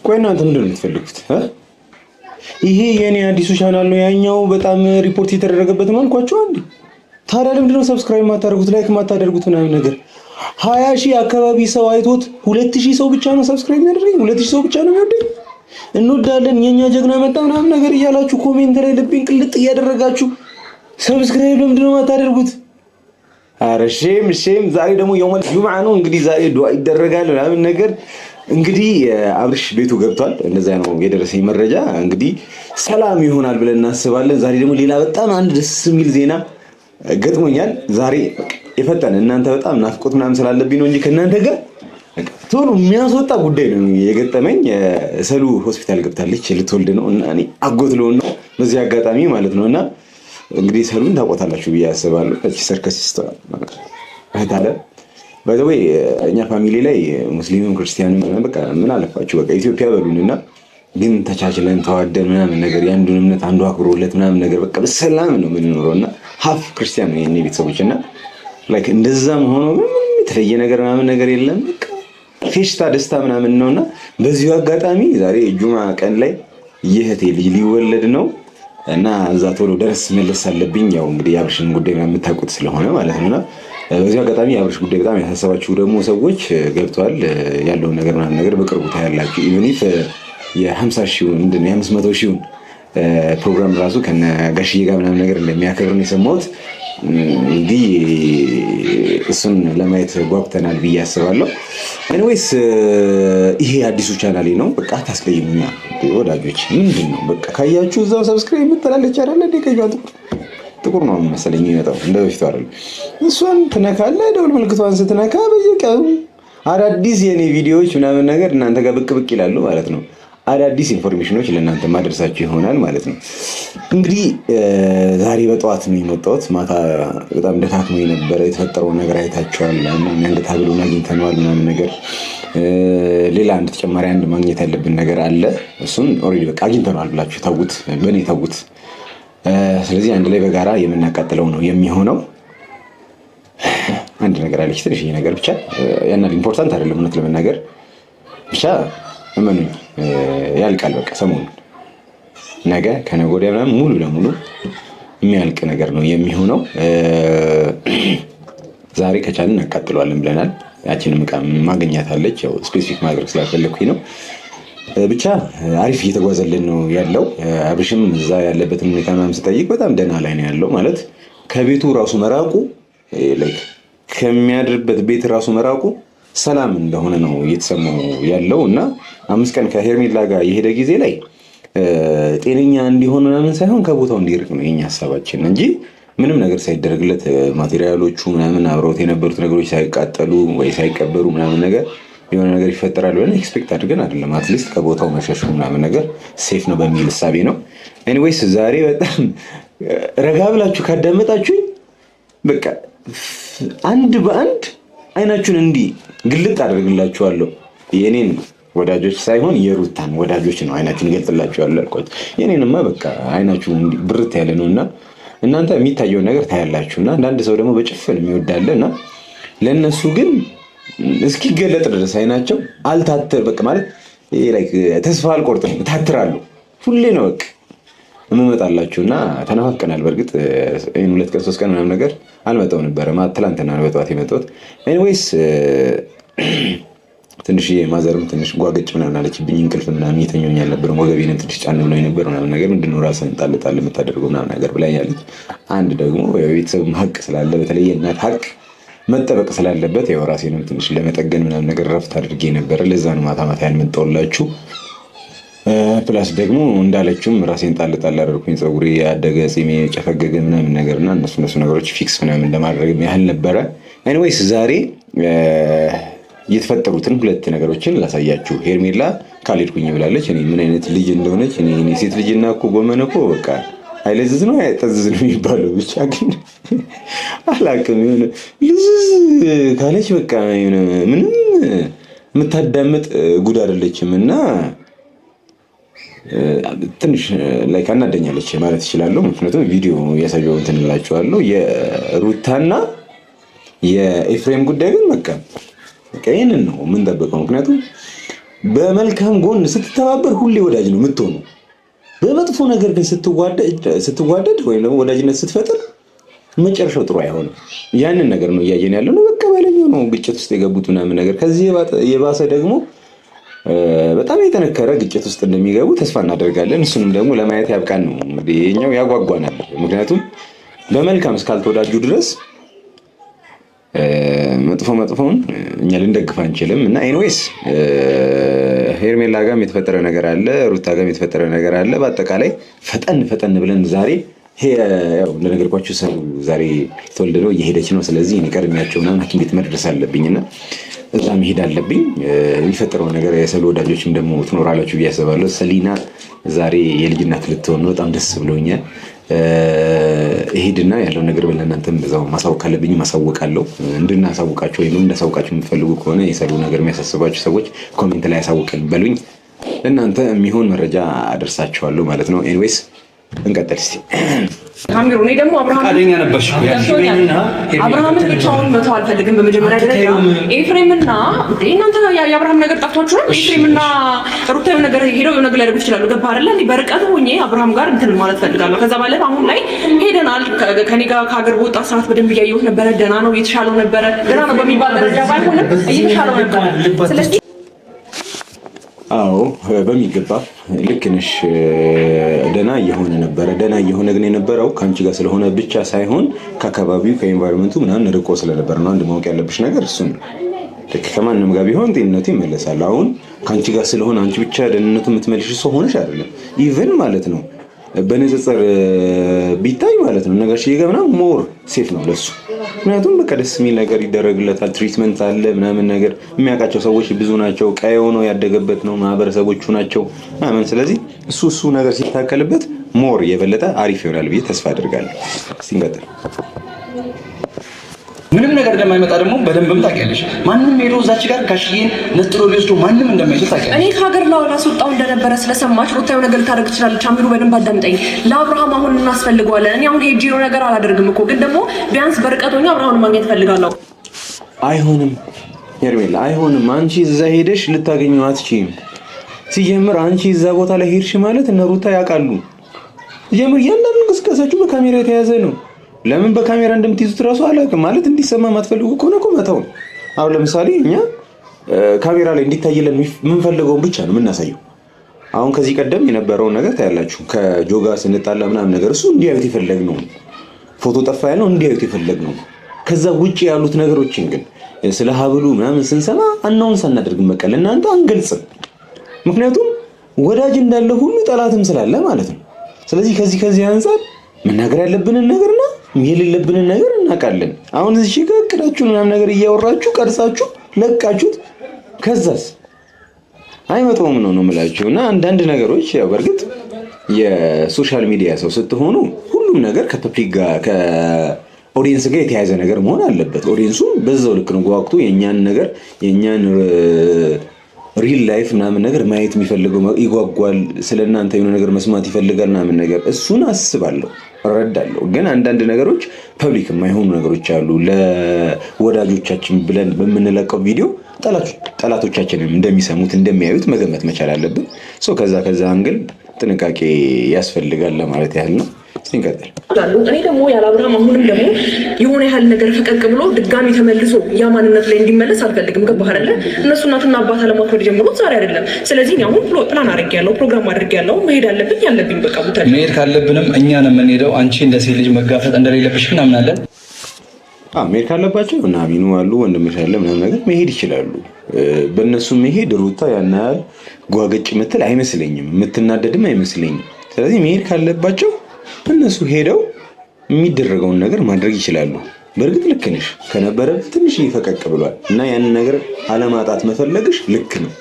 ቆይ እናንተ ምንድን ነው የምትፈልጉት? ይሄ የኔ አዲሱ ቻናል ነው፣ ያኛው በጣም ሪፖርት የተደረገበት ነው አልኳችሁ። አንዴ ታዲያ ለምንድን ነው ሰብስክራይብ ማታደርጉት ላይክ ማታደርጉት ምናምን ነገር? 20,000 አካባቢ ሰው አይቶት 2,000 ሰው ብቻ ነው ሰብስክራይብ የሚያደርገኝ፣ 2,000 ሰው ብቻ ነው የሚወደኝ። እንወዳለን የኛ ጀግና መጣ ምናምን ነገር እያላችሁ ኮሜንት ላይ ልቤን ቅልጥ እያደረጋችሁ ሰብስክራይብ ለምንድን ነው ማታደርጉት? ኧረ ሼም። ዛሬ ደግሞ የውመል ጁምዓ ነው እንግዲህ ዛሬ ዱዓ ይደረጋል ምናምን ነገር። እንግዲህ አብርሽ ቤቱ ገብቷል፣ እንደዛ ነው የደረሰኝ መረጃ። እንግዲህ ሰላም ይሆናል ብለን እናስባለን። ዛሬ ደግሞ ሌላ በጣም አንድ ደስ የሚል ዜና ገጥሞኛል። ዛሬ የፈጠነ እናንተ በጣም ናፍቆት ምናምን ስላለብኝ ነው እንጂ ከእናንተ ጋር ቶሎ የሚያስወጣ ጉዳይ ነው የገጠመኝ። ሰሉ ሆስፒታል ገብታለች፣ ልትወልድ ነው እና እኔ አጎት ልሆን ነው በዚህ አጋጣሚ ማለት ነው። እና እንግዲህ ሰሉን ታውቋታላችሁ ብዬ አስባለሁ። እቺ ሰርከሲስቷ እህት አለ ባይዘዌ እኛ ፋሚሊ ላይ ሙስሊምም ክርስቲያንም በቃ ምን አለፋችሁ በቃ ኢትዮጵያ በሉንና ግን ተቻችለን ተዋደን ምናምን ነገር የአንዱን እምነት አንዱ አክብሮለት ምናምን ነገር በቃ በሰላም ነው የምንኖረው። እና ሀፍ ክርስቲያን ነው የኔ ቤተሰቦች እና ላይክ እንደዛም ሆኖ ምንም የተለየ ነገር ምናምን ነገር የለም። በቃ ፌሽታ ደስታ ምናምን ነውና በዚሁ አጋጣሚ ዛሬ ጁማ ቀን ላይ የእህቴ ልጅ ሊወለድ ነው እና እዛ ቶሎ ደረስ መለስ አለብኝ። ያው እንግዲህ የአብርሽን ጉዳይ የምታውቁት ስለሆነ ማለት ነውና በዚሁ አጋጣሚ የአብርሽ ጉዳይ በጣም ያሳሰባችሁ ደግሞ ሰዎች ገብቷል ያለውን ነገር ምናምን ነገር በቅርቡ ታያላችሁ። ኢቭን ኢፍ የ50,000 ምንድን ነው የ500,000 ፕሮግራም ራሱ ከነ ጋሽዬ ጋር ምናምን ነገር እንደሚያከብር ነው የሰማሁት። እንግዲህ እሱን ለማየት ጓጉተናል ብዬ አስባለሁ። ኤኒዌይስ ይሄ አዲሱ ቻናሌ ነው። በቃ አታስቀይሙኛ ወዳጆች። ምንድን ነው በቃ ካያችሁ እዛው ሰብስክራይብ የምትላለች አይደል እንዴ? ከይቷ ጥቁር ነው መሰለኝ የሚመጣው እንደ በፊቱ አይደል። እሷን ትነካለህ፣ ደውል ምልክቷን ስትነካ በየቀኑ አዳዲስ የኔ ቪዲዮዎች ምናምን ነገር እናንተ ጋር ብቅ ብቅ ይላሉ ማለት ነው። አዳዲስ ኢንፎርሜሽኖች ለእናንተ ማድረሳችሁ ይሆናል ማለት ነው። እንግዲህ ዛሬ በጠዋት ነው የመጣሁት። ማታ በጣም ደካክሞ የነበረ የተፈጠረውን ነገር አይታችኋል። አንገት ሀብሉን አግኝተነዋል ምናምን ነገር። ሌላ አንድ ተጨማሪ አንድ ማግኘት ያለብን ነገር አለ። እሱን ኦልሬዲ በቃ አግኝተነዋል ብላችሁ ተውት፣ በእኔ ተውት። ስለዚህ አንድ ላይ በጋራ የምናቃጥለው ነው የሚሆነው። አንድ ነገር አለች፣ ትንሽዬ ነገር ብቻ ያናል ኢምፖርታንት አይደለም እውነት ለመናገር ብቻ እመኑኝ ያልቃል። በቃ ሰሞኑን ነገ ከነገ ወዲያ ምናምን ሙሉ ለሙሉ የሚያልቅ ነገር ነው የሚሆነው። ዛሬ ከቻልን እናቃጥለዋለን ብለናል። ያችንም ዕቃ ማግኘት አለች። ያው ስፔሲፊክ ማድረግ ስላልፈለኩኝ ነው። ብቻ አሪፍ እየተጓዘልን ነው ያለው። አብርሽም እዛ ያለበትን ሁኔታ ምናምን ስጠይቅ በጣም ደህና ላይ ነው ያለው። ማለት ከቤቱ ራሱ መራቁ ላይክ ከሚያድርበት ቤት ራሱ መራቁ ሰላም እንደሆነ ነው እየተሰማው ያለው። እና 5 ቀን ከሄርሜላ ጋር የሄደ ጊዜ ላይ ጤነኛ እንዲሆን ምናምን ሳይሆን ከቦታው እንዲርቅ ነው የኛ ሀሳባችን እንጂ ምንም ነገር ሳይደረግለት ማቴሪያሎቹ ምናምን አብረውት የነበሩት ነገሮች ሳይቃጠሉ ወይ ሳይቀበሩ ምናምን ነገር የሆነ ነገር ይፈጠራል ብለን ኤክስፔክት አድርገን አይደለም። አትሊስት ከቦታው መሸሹ ምናምን ነገር ሴፍ ነው በሚል እሳቤ ነው። ኤኒዌይስ ዛሬ በጣም ረጋ ብላችሁ ካዳመጣችሁኝ በቃ አንድ በአንድ አይናችሁን እንዲህ ግልጥ አደርግላችኋለሁ። የኔን ወዳጆች ሳይሆን የሩታን ወዳጆች ነው አይናችሁን ገልጥላችኋለሁ ያልኳችሁ። የኔንማ በቃ አይናችሁ ብርት ያለ ነውና እናንተ የሚታየውን ነገር ታያላችሁና አንዳንድ ሰው ደግሞ በጭፍን የሚወዳለና ለነሱ ግን እስኪገለጥ ድረስ አይናቸው አልታተር በቃ ማለት ይሄ ላይክ ተስፋ አልቆርጥም ታትራሉ። ሁሌ ነው በቃ እመጣላችሁና ተናፍቀናል። በርግጥ ይሄን 2 ቀን 3 ቀን ምናምን ነገር አልመጣው ነበር። ትላንትና ነው በጠዋት የመጣሁት። ኤኒዌይስ ትንሽ ማዘርም ትንሽ ጓገጭ ምናምን አለችብኝ። እንቅልፍ ምናምን እየተኛሁኝ አልነበረም። ወገቤንም ትንሽ ጫን ብሎ ነበር ምናምን ነገር። ምንድነው ራስህን ጣል የምታደርገው ምናምን ነገር ብላኛለች። አንድ ደግሞ የቤተሰብ ሀቅ ስላለ በተለይ የእናት ሀቅ መጠበቅ ስላለበት ያው ራሴንም ትንሽ ለመጠገን ምናምን ነገር ረፍት አድርጌ ነበር። ለዛ ነው ማታ ማታ ያልመጣሁላችሁ። ፕላስ ደግሞ እንዳለችውም ራሴን ጣል አደረኩኝ። ፀጉሬ ያደገ ጺሜ ጨፈገገ ምናምን ነገርና እነሱ ነገሮች ፊክስ ምናምን ለማድረግ ያህል ነበረ። ኤኒዌይስ ዛሬ የተፈጠሩትን 2 ነገሮችን ላሳያችሁ። ሄርሜላ ካልሄድኩኝ ብላለች። እኔ ምን አይነት ልጅ እንደሆነች እኔ ሴት ልጅና እኮ ጎመን እኮ በቃ አይለዝዝ ነው አይጠዝዝ ነው የሚባለው። ብቻ ግን አላውቅም የሆነ ልዝዝ ካለች በቃ ምንም የምታዳምጥ ጉድ አይደለችም እና ትንሽ ላይ ካናደኛለች ማለት እችላለሁ። ምክንያቱም ቪዲዮ ያሳየው እንትን እላችኋለሁ። የሩታና የኤፍሬም ጉዳይ ግን በቃ ይሄንን ነው የምንጠብቀው። ምክንያቱም በመልካም ጎን ስትተባበር ሁሌ ወዳጅ ነው የምትሆኑ። በመጥፎ ነገር ግን ስትዋደድ ወይም ደግሞ ወዳጅነት ስትፈጥር መጨረሻው ጥሩ አይሆንም። ያንን ነገር ነው እያየን ያለው ነው። በቃ ባለኛው ነው ግጭት ውስጥ የገቡት ምናምን ነገር። ከዚህ የባሰ ደግሞ በጣም የጠነከረ ግጭት ውስጥ እንደሚገቡ ተስፋ እናደርጋለን። እሱንም ደግሞ ለማየት ያብቃን ነው እንግዲህ። የኛው ያጓጓናል። ምክንያቱም በመልካም እስካልተወዳጁ ድረስ መጥፎውን እኛ ልንደግፍ አንችልም። እና ኤኒዌይስ ሄርሜላ ጋርም የተፈጠረ ነገር አለ፣ ሩታ ጋርም የተፈጠረ ነገር አለ። በአጠቃላይ ፈጠን ብለን ዛሬ ያው እንደነገርኳችሁ ሰው ዛሬ ተወልደ ነው እየሄደች ነው። ስለዚህ እኔ ቀድሜያቸው ምናምን ሐኪም ቤት መድረስ አለብኝና እዛ መሄድ አለብኝ። የሚፈጠረው ነገር የሰሉ ወዳጆችም ደግሞ ትኖራላችሁ ብዬ አስባለሁ። ሰሊና ዛሬ የልጅ እናት ልትሆን ነው። በጣም ደስ ብሎኛል። እሄድና ያለው ነገር ለእናንተም በዛው ማሳወቅ ካለብኝ ማሳወቃለሁ። እንድናሳውቃችሁ ወይም እንዳሳውቃችሁ የምትፈልጉ ከሆነ የሰሉ ነገር የሚያሳስባችሁ ሰዎች ኮሜንት ላይ አሳውቀን በሉኝ። ለእናንተ የሚሆን መረጃ አደርሳችኋለሁ ማለት ነው። ኤኒዌይስ እንቀጥል እስቲ። ካሜሮ እኔ ደግሞ አብርሃምን ብቻውን መተው አልፈልግም። በመጀመሪያ ደረጃ ኤፍሬምና እናንተ የአብርሃም ነገር ጠፍቷችሁ ነው። ኤፍሬምና ሩታ የሆነ ነገር ሄደው የሆነ ነገር ሊያደርጉ ይችላሉ። ገባህ አይደለ? እኔ በርቀት ሆኜ አብርሃም ጋር እንትን ማለት ፈልጋለሁ። ከዛ ባለፈ አሁን ላይ ሄደናል። ከኔ ጋር ከሀገር በወጣ ሰዓት በደንብ እያየሁት ነበረ። ደህና ነው፣ እየተሻለው ነበረ። ደህና ነው በሚባል ደረጃ ባይሆንም እየተሻለው ነበረ። ስለዚህ አዎ በሚገባ ልክ ነሽ። ደህና እየሆነ ነበረ። ደህና እየሆነ ግን የነበረው ከአንቺ ጋር ስለሆነ ብቻ ሳይሆን ከአካባቢው ከኤንቫይሮንመንቱ ምናምን ርቆ ስለነበር ነው። አንድ ማወቅ ያለብሽ ነገር እሱ ነው። ልክ ከማንም ጋር ቢሆን ጤንነቱ ይመለሳል። አሁን ከአንቺ ጋር ስለሆነ አንቺ ብቻ ደህንነቱ የምትመልሽ ሰው ሆነሽ አይደለም። ኢቭን ማለት ነው በንጽጽር ቢታይ ማለት ነው ነጋሽዬ ጋር ምናምን ሞር ሴፍ ነው ለሱ። ምክንያቱም በቃ ደስ የሚል ነገር ይደረግለታል፣ ትሪትመንት አለ ምናምን ነገር። የሚያውቃቸው ሰዎች ብዙ ናቸው። ቀየው ነው ያደገበት ነው፣ ማህበረሰቦቹ ናቸው ምናምን። ስለዚህ እሱ ነገር ሲታከልበት ሞር የበለጠ አሪፍ ይሆናል ብዬ ተስፋ አድርጋለሁ። ሲንቀጥል ምንም ነገር እንደማይመጣ ደግሞ በደንብም ታውቂያለሽ። ማንም ሄዶ እዛች ጋር ጋሽዬን ነጥሎ ሊወስዶ ማንም እንደማይችል ታውቂያለሽ። እኔ ከሀገር ላስወጣው እንደነበረ ስለሰማች ሩታው ነገር ልታደርግ ትችላለች። አሚሩ በደንብ አዳምጠኝ። ለአብርሃም አሁን እናስፈልገዋለን። እኔ አሁን ሄጂ ነገር አላደርግም እኮ፣ ግን ደግሞ ቢያንስ በርቀት ሆኜ አብርሃምን ማግኘት ፈልጋለሁ። አይሆንም ሄርሜላ፣ አይሆንም። አንቺ እዛ ሄደሽ ልታገኘው አትችይም። ሲጀምር አንቺ እዛ ቦታ ላይ ሄድሽ ማለት እነ ሩታ ያውቃሉ። ሲጀምር እያንዳንዱ እንቅስቃሴያችሁ በካሜራ የተያዘ ነው። ለምን በካሜራ እንደምትይዙት እራሱ አላውቅም። ማለት እንዲሰማ የማትፈልጉ ከሆነ እኮ መተው። አሁን ለምሳሌ እኛ ካሜራ ላይ እንዲታይልን የምንፈልገውን ብቻ ነው የምናሳየው። አሁን ከዚህ ቀደም የነበረውን ነገር ታያላችሁ። ከጆጋ ስንጣላ ምናምን ነገር እሱ እንዲያዩት የፈለግነው ፎቶ ጠፋ ያልነው እንዲያዩት የፈለግነው። ከዛ ውጭ ያሉት ነገሮችን ግን ስለ ሀብሉ ምናምን ስንሰማ አናውንስ አናደርግም። በቃ ለእናንተ አንገልጽም። ምክንያቱም ወዳጅ እንዳለ ሁሉ ጠላትም ስላለ ማለት ነው። ስለዚህ ከዚህ አንፃር መናገር ያለብንን ነገርና የሌለብንን ነገር እናውቃለን። አሁን እዚህ ጋር እቅዳችሁ ምናምን ነገር እያወራችሁ ቀርጻችሁ ለቃችሁት ከዛስ አይመጣውም ነው የምላችሁ። እና አንዳንድ ነገሮች ያው በእርግጥ የሶሻል ሚዲያ ሰው ስትሆኑ ሁሉም ነገር ከፐብሊክ ጋር ከኦዲየንስ ጋር የተያያዘ ነገር መሆን አለበት። ኦዲየንሱ በዛው ልክ ነው ጓጉቶ የኛን ሪል ላይፍ ምናምን ነገር ማየት የሚፈልገው ይጓጓል። ስለናንተ የሆነ ነገር መስማት ይፈልጋል ምናምን ነገር። እሱን አስባለሁ እረዳለሁ። ግን አንዳንድ ነገሮች ፐብሊክ የማይሆኑ ነገሮች አሉ። ለወዳጆቻችን ብለን በምንለቀው ቪዲዮ ጠላቶቻችንም እንደሚሰሙት እንደሚያዩት መገመት መቻል አለብን። ከዛ አንግል ጥንቃቄ ያስፈልጋል ለማለት ያህል ነው። ሲንቀጥል እኔ ደግሞ ያለ አብርሃም አሁንም ደግሞ የሆነ ያህል ነገር ፈቀቅ ብሎ ድጋሚ ተመልሶ ያ ማንነት ላይ እንዲመለስ አልፈልግም። ገባህ አይደለ? እነሱ እናትና አባት አለማክበር ጀምሮት ዛሬ አይደለም። ስለዚህ እኔ አሁን ፕላን አድርጌያለሁ፣ ፕሮግራም አድርጌያለሁ። መሄድ ያለብኝ በቃ ቦታ መሄድ ካለብንም እኛ ነው የምንሄደው። አንቺ እንደ ሴት ልጅ መጋፈጥ እንደሌለብሽ እናምናለን። መሄድ ካለባቸው እና አሚኑ አሉ ወንድምሽ ያለ ምናምን ነገር መሄድ ይችላሉ። በእነሱ መሄድ ሩታ ያን ያህል ጓገጭ ምትል አይመስለኝም፣ የምትናደድም አይመስለኝም። ስለዚህ መሄድ ካለባቸው እነሱ ሄደው የሚደረገውን ነገር ማድረግ ይችላሉ። በእርግጥ ልክ ነሽ፣ ከነበረ ትንሽ ይፈቀቅ ብሏል እና ያንን ነገር አለማጣት መፈለግሽ ልክ ነው።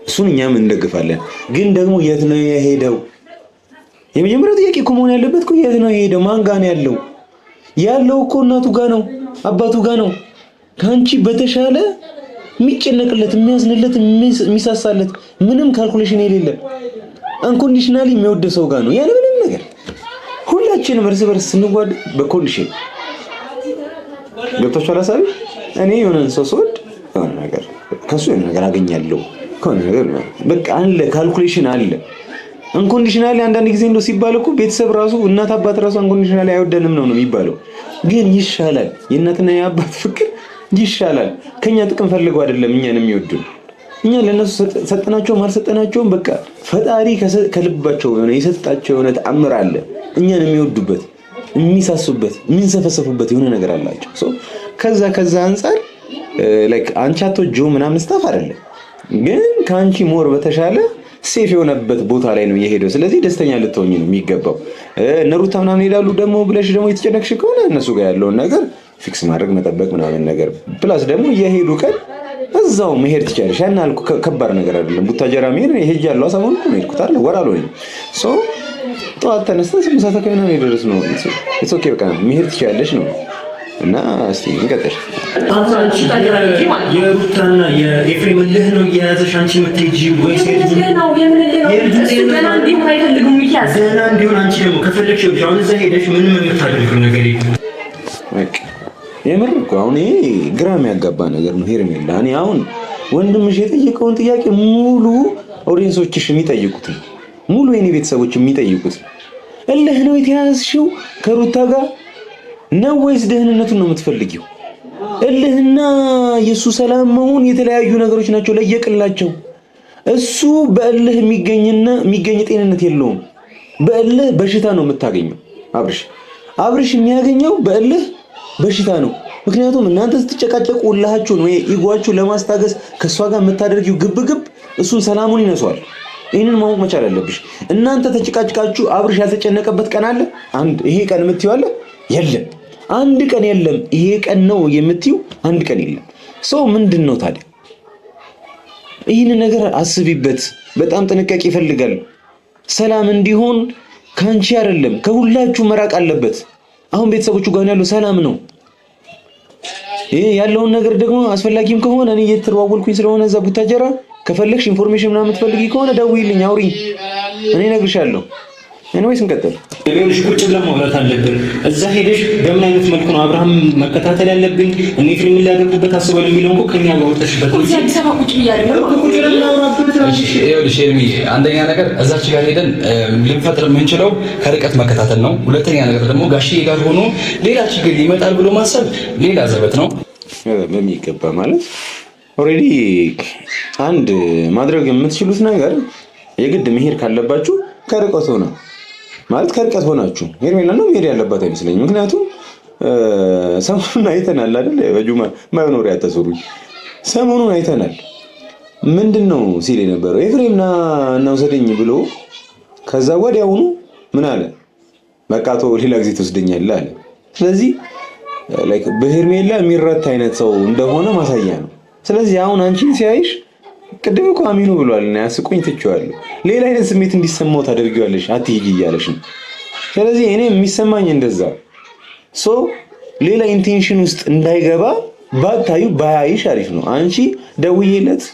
እሱን እኛም እንደግፋለን። ግን ደግሞ የት ነው የሄደው? የመጀመሪያው ጥያቄ እኮ መሆን ያለበት እኮ የት ነው የሄደው? ማን ጋር ነው ያለው? ያለው እኮ እናቱ ጋር ነው፣ አባቱ ጋር ነው። ከአንቺ በተሻለ የሚጨነቅለት፣ የሚያዝንለት፣ የሚሳሳለት ምንም ካልኩሌሽን የሌለ አንኮንዲሽናሊ የሚወድ ሰው ጋር ነው ያለ ምንም ነገር። ሁላችንም እርስ በርስ ስንጓድ በኮንዲሽን ገብታችኋል ሀሳቤ። እኔ የሆነን ሰው ስወድ የሆነ ነገር ከሱ የሆነ ነገር አገኛለሁ ከሆነ ነገር በቃ አለ ካልኩሌሽን አለ። አንኮንዲሽናሊ አንዳንድ ጊዜ እንደው ሲባል እኮ ቤተሰብ ራሱ እናት አባት ራሱ አንኮንዲሽናሊ አይወደንም ነው የሚባለው። ግን ይሻላል፣ የእናትና የአባት ፍቅር ይሻላል። ከኛ ጥቅም ፈልገው አይደለም እኛን የሚወዱን። እኛ ለነሱ ሰጠናቸውም አልሰጠናቸውም በቃ ፈጣሪ ከልባቸው የሆነ የሰጣቸው የሆነ ተአምር አለ። እኛን የሚወዱበት የሚሳሱበት የሚንሰፈሰፉበት የሆነ ነገር አላቸው። ሶ ከዛ አንፃር ላይክ አንቺ አትወጂው ምናምን ስታፍ አይደለም፣ ግን ከአንቺ ሞር በተሻለ ሴፍ የሆነበት ቦታ ላይ ነው የሄደው። ስለዚህ ደስተኛ ልትሆኚ ነው የሚገባው። እነ ሩታ ምናምን ሄዳሉ ደግሞ ብለሽ ደግሞ የተጨነቅሽ ከሆነ እነሱ ጋር ያለውን ነገር ፊክስ ማድረግ መጠበቅ ምናምን ነገር ፕላስ ደግሞ የሄዱ ቀን እዛው መሄድ ትችላለሽ። ያን አልኩ ከባድ ነገር አይደለም። ቡታጀራ መሄድ ነው ሄጃለሁ። ሰሞኑን ነው የሄድኩት አይደል? ወር አልሆነም። ሶ ጠዋት ተነስተን 8 ሰዓት አካባቢ ነው የደረስነው። ኢትስ ኦኬ በቃ መሄድ ትችላለሽ ነው እና እስቲ እንቀጥል። የሩታና የኤፍሬም ልህ ነው የያዘሽ አንቺ የምትሄጂው ወይስ ነው? ገና እንዲሆን አንቺ ደግሞ ከፈለግሽ አሁን እዛ ሄደሽ ምንም የምታደርጊው ነገር የለም። የምር እኮ አሁን ይሄ ግራ የሚያጋባ ነገር ነው ሄርሜላ። እኔ አሁን ወንድምሽ የጠየቀውን ጥያቄ ሙሉ ኦዲየንሶችሽ የሚጠይቁት ሙሉ የኔ ቤተሰቦች የሚጠይቁት እልህ ነው የተያዝሽው ከሩታ ጋር ነው ወይስ ደህንነቱን ነው የምትፈልጊው? እልህና የሱ ሰላም መሆን የተለያዩ ነገሮች ናቸው፣ ለየቅላቸው። እሱ በእልህ የሚገኝ ጤንነት የለውም። በእልህ በሽታ ነው የምታገኘው። አብርሽ የሚያገኘው በእልህ በሽታ ነው። ምክንያቱም እናንተ ስትጨቃጨቁ እልሃችሁን ወይ ኢጓችሁን ለማስታገስ ከሷ ጋር የምታደርጊው ግብግብ እሱን ሰላሙን ይነሷል። ይህንን ማወቅ መቻል አለብሽ። እናንተ ተጨቃጭቃችሁ አብርሽ ያልተጨነቀበት ቀን አለ? አንድ ይሄ ቀን የምትይው አለ? የለም። አንድ ቀን የለም። ይሄ ቀን ነው የምትይው አንድ ቀን የለም። ሰው ምንድን ነው ታዲያ? ይህንን ነገር አስቢበት። በጣም ጥንቃቄ ይፈልጋል። ሰላም እንዲሆን ካንቺ አይደለም ከሁላችሁ መራቅ አለበት። አሁን ቤተሰቦቹ ጋር ያለው ሰላም ነው። ይሄ ያለውን ነገር ደግሞ አስፈላጊም ከሆነ እኔ እየተዋወልኩኝ ስለሆነ እዛ ቡታጀራ ከፈለግሽ ኢንፎርሜሽን ምናምን የምትፈልጊ ከሆነ ደውይልኝ፣ አውሪኝ፣ እኔ እነግርሻለሁ። ኤኒዌይስ እንቀጥል። ሌሎች ቁጭ ብለን ማውራት አለብን። እዛ ሄደሽ በምን አይነት መልኩ ነው አብርሃም መከታተል ያለብን? እኔ ፊልም ሊያደርጉበት አስበው የሚለውን እኮ ከኛ ጋር ወጥተሽበት እዚህ አዲስ አበባ ቁጭ ብያለሁ። ይኸውልሽ ኤርሚ፣ አንደኛ ነገር እዛች ጋር ሄደን ልንፈጥር የምንችለው ከርቀት መከታተል ነው። ሁለተኛ ነገር ደግሞ ጋሽዬ ጋር ሆኖ ሌላ ችግር ይመጣል ብሎ ማሰብ ሌላ ዘበት ነው። በሚገባ ማለት ኦልሬዲ አንድ ማድረግ የምትችሉት ነገር የግድ መሄድ ካለባችሁ ከርቀት ሆነ ማለት ከርቀት ሆናችሁ ሄርሜላ ነው መሄድ ያለባት አይመስለኝም። ምክንያቱም ሰሞኑን አይተናል አይደል? በጁማ ማይኖሪያ ተሰሩኝ ሰሞኑን አይተናል። ምንድነው ሲል የነበረው ኤፍሬምና እናውሰደኝ ብሎ ከዛ ወዲያውኑ ምን አለ? በቃ ተው ሌላ ጊዜ ትወስደኛለህ አለ። ስለዚህ ላይክ በሄርሜላ የሚረታ አይነት ሰው እንደሆነ ማሳያ ነው። ስለዚህ አሁን አንቺን ሲያይሽ ቅድም እኮ አሚኑ ብሏል እና ያስቆኝ ትቼዋለሁ። ሌላ አይነት ስሜት እንዲሰማው ታደርጊዋለሽ አትሂጂ እያለሽ ነው። ስለዚህ እኔ የሚሰማኝ እንደዛ ሶ ሌላ ኢንቴንሽን ውስጥ እንዳይገባ ባታዩ ባያይሽ አሪፍ ነው። አንቺ ደውዬለት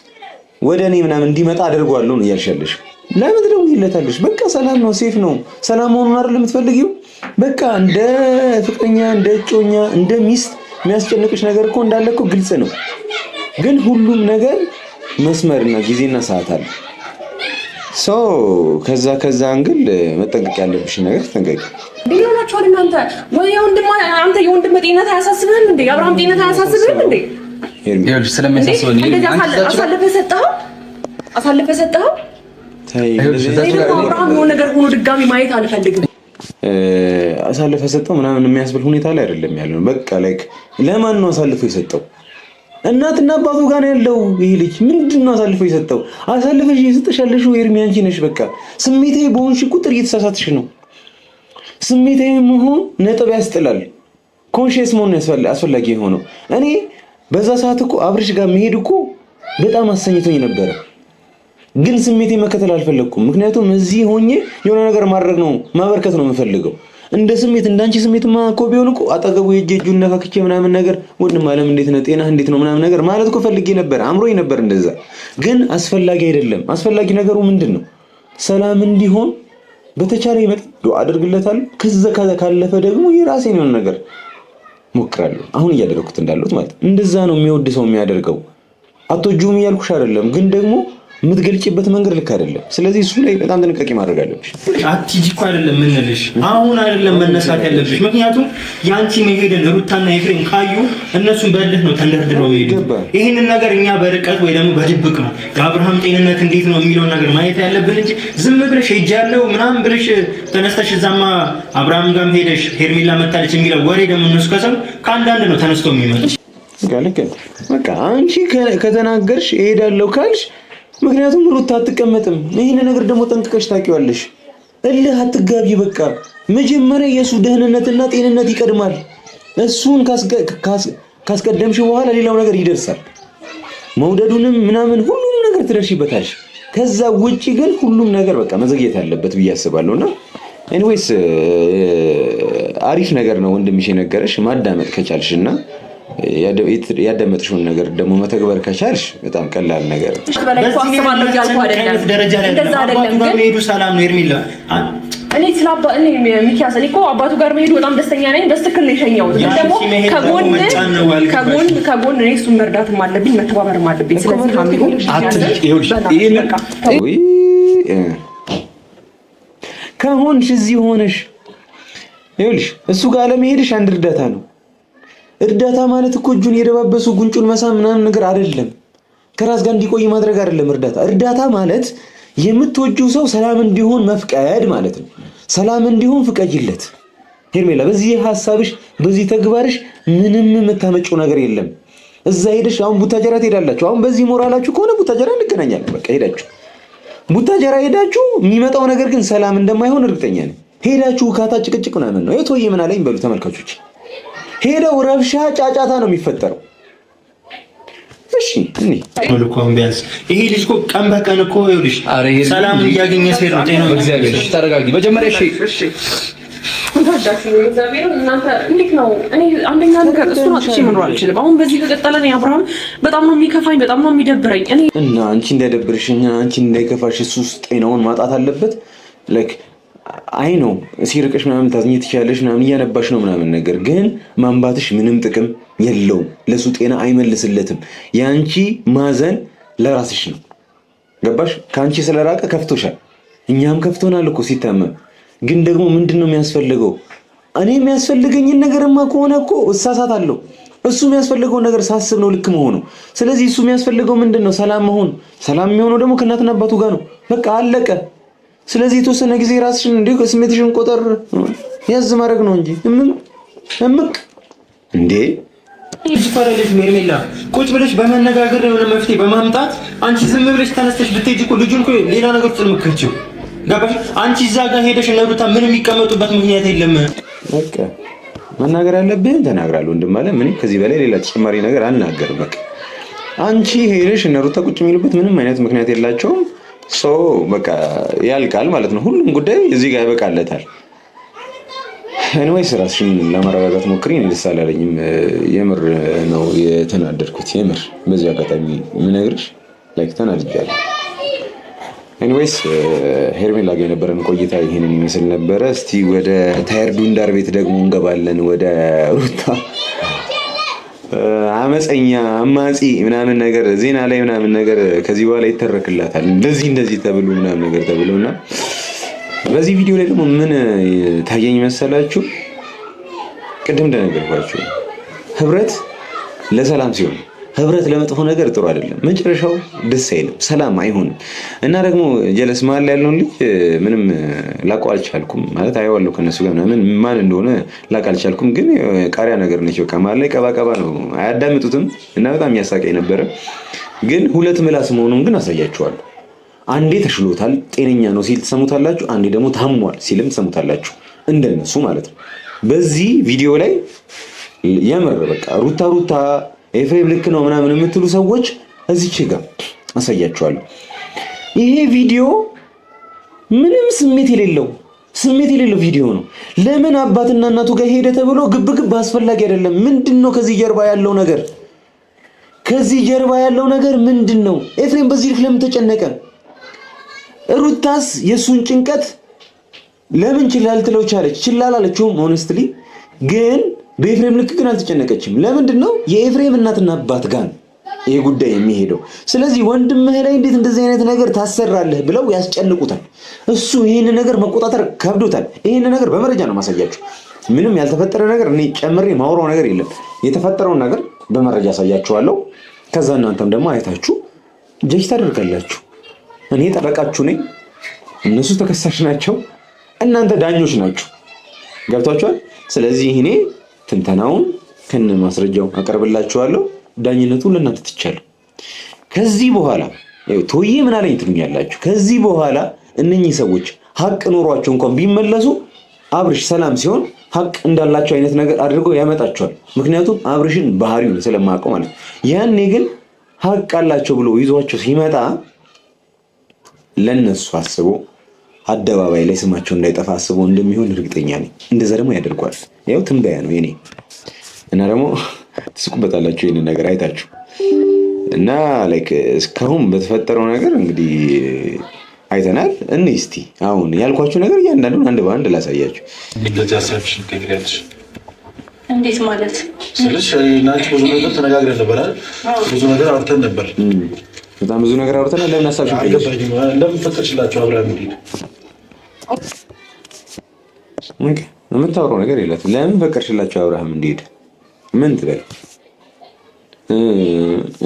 ወደ እኔ ምናምን እንዲመጣ አደርጓለሁ ነው እያልሻለሽ። ለምን ደውዬለታለሽ? በቃ ሰላም ነው፣ ሴፍ ነው። ሰላም መሆኑን አይደል የምትፈልጊው? በቃ እንደ ፍቅረኛ፣ እንደ እጮኛ፣ እንደ ሚስት የሚያስጨንቅሽ ነገር እኮ እንዳለ እኮ ግልጽ ነው። ግን ሁሉም ነገር መስመርና ጊዜና ሰዓት አለ። ሶ ከዛ አንግል መጠንቀቅ ያለብሽ ነገር ተጠንቀቂ። ቢሆናችሁ እናንተ ወይ አንተ የወንድም ጤንነት አያሳስብህም እንዴ? አብርሃም ጤንነት አያሳስብህም እንዴ? ይኸውልሽ ስለሚያሳስበኝ አሳልፈህ ሰጠኸው። አብርሃም የሆነ ነገር ሆኖ ድጋሚ ማየት አልፈልግም። አሳልፈህ ሰጠው ምናምን የሚያስብል ሁኔታ ላይ አይደለም ያለው። በቃ ላይክ ለማን ነው አሳልፎ የሰጠው? እናትና አባቱ ጋር ነው ያለው። ይሄ ልጅ ምንድነው አሳልፎ የሰጠው? አሳልፈሽ እየሰጠሻለሽ ኤርሚ አንቺ ነሽ። በቃ ስሜታዊ በሆንሽ ቁጥር እየተሳሳትሽ ነው። ስሜታዊ መሆን ነጥብ ያስጥላል። ኮንሺየስ መሆን አስፈላጊ የሆነው እኔ በዛ ሰዓት እኮ አብርሽ ጋር መሄድ እኮ በጣም አሰኝቶኝ ነበረ፣ ግን ስሜቴ መከተል አልፈለኩም። ምክንያቱም እዚህ ሆኜ የሆነ ነገር ማድረግ ነው ማበርከት ነው የምፈልገው። እንደ ስሜት እንዳንቺ ስሜትማ እኮ ቢሆን እኮ አጠገቡ የእጁን ነካክቼ ምናምን ነገር ወንድም አለም እንዴት ነው ጤናህ እንዴት ነው ምናምን ነገር ማለት እኮ ፈልጌ ነበር፣ አምሮኝ ነበር እንደዛ። ግን አስፈላጊ አይደለም። አስፈላጊ ነገሩ ምንድነው? ሰላም እንዲሆን በተቻለ ይመጣ ዱአ አድርግለታለሁ። ከዛ ካለፈ ደግሞ የራሴን የሆነ ነገር ሞክራለሁ። አሁን እያደረኩት እንዳሉት ማለት እንደዛ ነው የሚወድ ሰው የሚያደርገው። አትወጂውም እያልኩሽ አይደለም፣ ግን ደግሞ የምትገልጪበት መንገድ ልክ አይደለም። ስለዚህ እሱ ላይ በጣም ጥንቃቄ ማድረግ አለብሽ። አትጂ እኮ አይደለም የምንልሽ፣ አሁን አይደለም መነሳት ያለብሽ። ምክንያቱም ያንቺ መሄድን ሩታና ኤፍሬም ካዩ እነሱን በልህ ነው ተንደርድረው ይሄዱ። ይሄንን ነገር እኛ በርቀት ወይ ደግሞ በድብቅ ነው የአብርሃም ጤንነት እንዴት ነው የሚለውን ነገር ማየት ያለብን እንጂ ዝም ብለሽ ሄጃለሁ ምናምን ብለሽ ተነስተሽ እዛማ አብርሃም ጋርም ሄደሽ ሄርሜላ መታለች የሚለው ወሬ ደግሞ እነሱ ከሰሙ ከአንዳንድ ነው ተነስቶ የሚመጡት። በቃ አንቺ ከተናገርሽ እሄዳለሁ ካልሽ ምክንያቱም ሩታ አትቀመጥም። ይሄን ነገር ደግሞ ጠንቅቀሽ ታውቂዋለሽ። እልህ አትጋቢ። በቃ መጀመሪያ የሱ ደህንነትና ጤንነት ይቀድማል። እሱን ካስቀደምሽ በኋላ ሌላው ነገር ይደርሳል። መውደዱንም ምናምን ሁሉንም ነገር ትደርሺበታለሽ። ከዛ ውጪ ግን ሁሉም ነገር በቃ መዘግየት አለበት ብዬ አስባለሁና ኤኒዌይስ አሪፍ ነገር ነው ወንድምሽ የነገረሽ። ማዳመጥ ከቻልሽና ያዳመጥሽውን ነገር ደግሞ መተግበር ከቻልሽ በጣም ቀላል ነገር ነው። ሚኪያስ እኔ እኮ አባቱ ጋር መሄዱ በጣም ደስተኛ ነኝ። በስትክክል ነው የሸኘሁት። ግን ደግሞ ከጎን እኔ እሱን መርዳትም አለብኝ መተባበርም አለብኝ። ስለዚህ ከሆንሽ እዚህ ሆነሽ ይኸውልሽ እሱ ጋር ለመሄድሽ አንድ እርዳታ ነው። እርዳታ ማለት እኮ እጁን የደባበሱ ጉንጩን መሳም ምናምን ነገር አይደለም። ከራስ ጋር እንዲቆይ ማድረግ አይደለም እርዳታ ማለት የምትወጂው ሰው ሰላም እንዲሆን መፍቀድ ማለት ነው። ሰላም እንዲሆን ፍቀጂለት። ሄርሜላ በዚህ ሐሳብሽ በዚህ ተግባርሽ ምንም የምታመጪው ነገር የለም። እዛ ሄደሽ አሁን ቡታጀራ ትሄዳላችሁ። አሁን በዚህ ሞራላችሁ ከሆነ ቡታጀራ እንገናኛለን። በቃ ሄዳችሁ ቡታጀራ ሄዳችሁ የሚመጣው ነገር ግን ሰላም እንደማይሆን እርግጠኛ ነኝ። ሄዳችሁ ካታ ጭቅጭቅ ምናምን ነው የቶዬ ምን አለኝ በሉ ተመልካቾች። ሄደው ረብሻ ጫጫታ ነው የሚፈጠረው። እሺ እኔ መልኩን ቢያንስ ይሄ ልጅ እኮ ቀን በቀን እኮ ይኸውልሽ ሰላም እያገኘ ሲሄድ ነው ጤናው። እግዚአብሔር እሺ ተረጋጊ መጀመሪያ። እሺ ወዳችሁ እግዚአብሔር እናንተ እንዴት ነው? እኔ አንደኛ ነገር እሱን አጥቼ መኖር አልችልም። አሁን በዚህ ከቀጠለ ነው አብርሃም በጣም ነው የሚከፋኝ፣ በጣም ነው የሚደብረኝ። እኔ እና አንቺ እንዳይደብርሽኛ አንቺ እንዳይከፋሽ እሱ ጤናውን ማጣት አለበት። ላይክ አይ ነው ሲርቅሽ ምናምን ታዝኝ ትችያለሽ ምናምን እያነባሽ ነው ምናምን ነገር ግን ማንባትሽ ምንም ጥቅም የለውም። ለሱ ጤና አይመልስለትም። ያንቺ ማዘን ለራስሽ ነው። ገባሽ? ካንቺ ስለራቀ ከፍቶሻል። እኛም ከፍቶናል እኮ ሲታመም። ግን ደግሞ ምንድነው የሚያስፈልገው? እኔ የሚያስፈልገኝን ነገርማ ከሆነ እኮ እሳሳታለሁ። እሱ የሚያስፈልገው ነገር ሳስብ ነው ልክ መሆኑ። ስለዚህ እሱ የሚያስፈልገው ምንድነው? ሰላም መሆን። ሰላም የሚሆነው ደግሞ ከእናትና አባቱ ጋር ነው። በቃ አለቀ። ስለዚህ የተወሰነ ጊዜ ራስሽን እንደ ስሜትሽን ቆጠር ያዝ ማድረግ ነው እንጂ እምቅ እንዴ ይፈራልሽ። ሄርሜላ ቁጭ ብለሽ በመነጋገር የሆነ መፍትሄ በማምጣት አንቺ ዝም ብለሽ ተነስተሽ ብትሄጂ እኮ ልጁን እኮ ሌላ ነገር ውስጥ ልምከችው። ገባሽ? አንቺ እዛ ጋር ሄደሽ እነ ሩታ ምንም የሚቀመጡበት ምክንያት የለም። በቃ መናገር ያለብህን ተናግራለሁ ወንድም አለ። ምን ከዚህ በላይ ሌላ ተጨማሪ ነገር አልናገርም። በቃ አንቺ ሄደሽ እነ ሩታ ቁጭ የሚሉበት ምንም አይነት ምክንያት የላቸውም። በቃ ያልቃል ማለት ነው። ሁሉም ጉዳይ እዚህ ጋር ይበቃለታል። ኤኒዌይስ ራስሽን ለማረጋጋት ሞክሪ። እኔ ደስ አላለኝም። የምር ነው የተናደድኩት። የምር በዚህ አጋጣሚ የምነግርሽ ላይክ ተናድጃለሁ። ኤኒዌይስ ሄርሜላ ጋር የነበረን ቆይታ ይሄንን ይመስል ነበረ። እስቲ ወደ ታየር ዱንዳር ቤት ደግሞ እንገባለን። ወደ ሩታ አመፀኛ አማጺ ምናምን ነገር ዜና ላይ ምናምን ነገር ከዚህ በኋላ ይተረክላታል። እንደዚህ ተብሎ ምናምን ነገር ተብሎና በዚህ ቪዲዮ ላይ ደግሞ ምን ታየኝ መሰላችሁ? ቅድም እንደነገርኳችሁ ህብረት ለሰላም ሲሆን ህብረት ለመጥፎ ነገር ጥሩ አይደለም። መጨረሻው ደስ አይልም፣ ሰላም አይሆንም። እና ደግሞ ጀለስ መሀል ላይ ያለውን ልጅ ምንም ላውቀው አልቻልኩም። ማለት አየዋለሁ ከነሱ ጋር ምናምን ማን እንደሆነ ላውቅ አልቻልኩም። ግን ቃሪያ ነገር ነች። በቃ መሀል ላይ ቀባቀባ ነው፣ አያዳምጡትም። እና በጣም ያሳቀኝ ነበረ። ግን ሁለት ምላስ መሆኑን ግን አሳያችኋለሁ። አንዴ ተሽሎታል ጤነኛ ነው ሲል ትሰሙታላችሁ፣ አንዴ ደግሞ ታሟል ሲልም ትሰሙታላችሁ። እንደነሱ ማለት ነው። በዚህ ቪዲዮ ላይ የምር በቃ ሩታ ኤፍሬም ልክ ነው ምናምን የምትሉ ሰዎች እዚች ጋር አሳያችኋለሁ። ይሄ ቪዲዮ ምንም ስሜት የሌለው ቪዲዮ ነው። ለምን አባትና እናቱ ጋር ሄደ ተብሎ ግብግብ አስፈላጊ አይደለም። ምንድነው ከዚህ ጀርባ ያለው ነገር? ምንድነው? ኤፍሬም በዚህ ልክ ለምን ተጨነቀ? ሩታስ የሱን ጭንቀት ለምን ችላል ትለው ቻለች? ችላላለችውም ሆነስትሊ ግን በኤፍሬም ልክ ግን አልተጨነቀችም። ለምንድን ነው? የኤፍሬም እናትና አባት ጋር ይሄ ጉዳይ የሚሄደው። ስለዚህ ወንድምህ ላይ እንዴት እንደዚህ አይነት ነገር ታሰራለህ ብለው ያስጨንቁታል። እሱ ይሄን ነገር መቆጣጠር ከብዶታል። ይሄን ነገር በመረጃ ነው ማሳያችሁ። ምንም ያልተፈጠረ ነገር እኔ ጨምሬ ማውራው ነገር የለም። የተፈጠረውን ነገር በመረጃ አሳያችኋለሁ። ከዛ እናንተም ደግሞ አይታችሁ ጀጅ ታደርጋላችሁ። እኔ ጠበቃችሁ ነኝ፣ እነሱ ተከሳሽ ናቸው፣ እናንተ ዳኞች ናችሁ። ገብቷችኋል? ስለዚህ እኔ ትንተናውን ከነ ማስረጃው አቀርብላችኋለሁ። ዳኝነቱን ለእናንተ ትቻለሁ። ከዚህ በኋላ ቶዬ ምን አለኝ ትሉኛላችሁ። ከዚህ በኋላ እነኚህ ሰዎች ሀቅ ኖሯቸው እንኳን ቢመለሱ አብርሽ ሰላም ሲሆን ሀቅ እንዳላቸው አይነት ነገር አድርገው ያመጣቸዋል። ምክንያቱም አብርሽን ባህሪውን ስለማውቀው ማለት። ያኔ ግን ሀቅ አላቸው ብሎ ይዟቸው ሲመጣ ለነሱ አስቦ አደባባይ ላይ ስማቸው እንዳይጠፋ አስቦ እንደሚሆን እርግጠኛ ነኝ። እንደዛ ደግሞ ያደርጓል። ያው ትንበያ ነው የኔ እና ደግሞ ትስቁበታላችሁ ይሄንን ነገር አይታችሁ እና ላይክ እስካሁን በተፈጠረው ነገር እንግዲህ አይተናል። እስቲ አሁን ያልኳችሁ ነገር እያንዳንዱን አንድ በአንድ ላሳያችሁ። እንደዚህ ሀሳብሽ ትቀይሪያለሽ? እንዴት ማለት ስለሽ እናንተ ብዙ ነገር ተነጋግረን ነበር አይደል? ብዙ ነገር አውርተን ነበር። በጣም ብዙ ነገር አውርተናል። ለምን ሀሳብሽ ትቀይሪያለሽ? ለምን ፈቀድሽላቸው አብርሃም እንዲህ ኦኬ፣ የምታወራው ነገር የላትም። ለምን ፈቀድሽላቸው አብርሃም እንዲሄድ ምን ትበል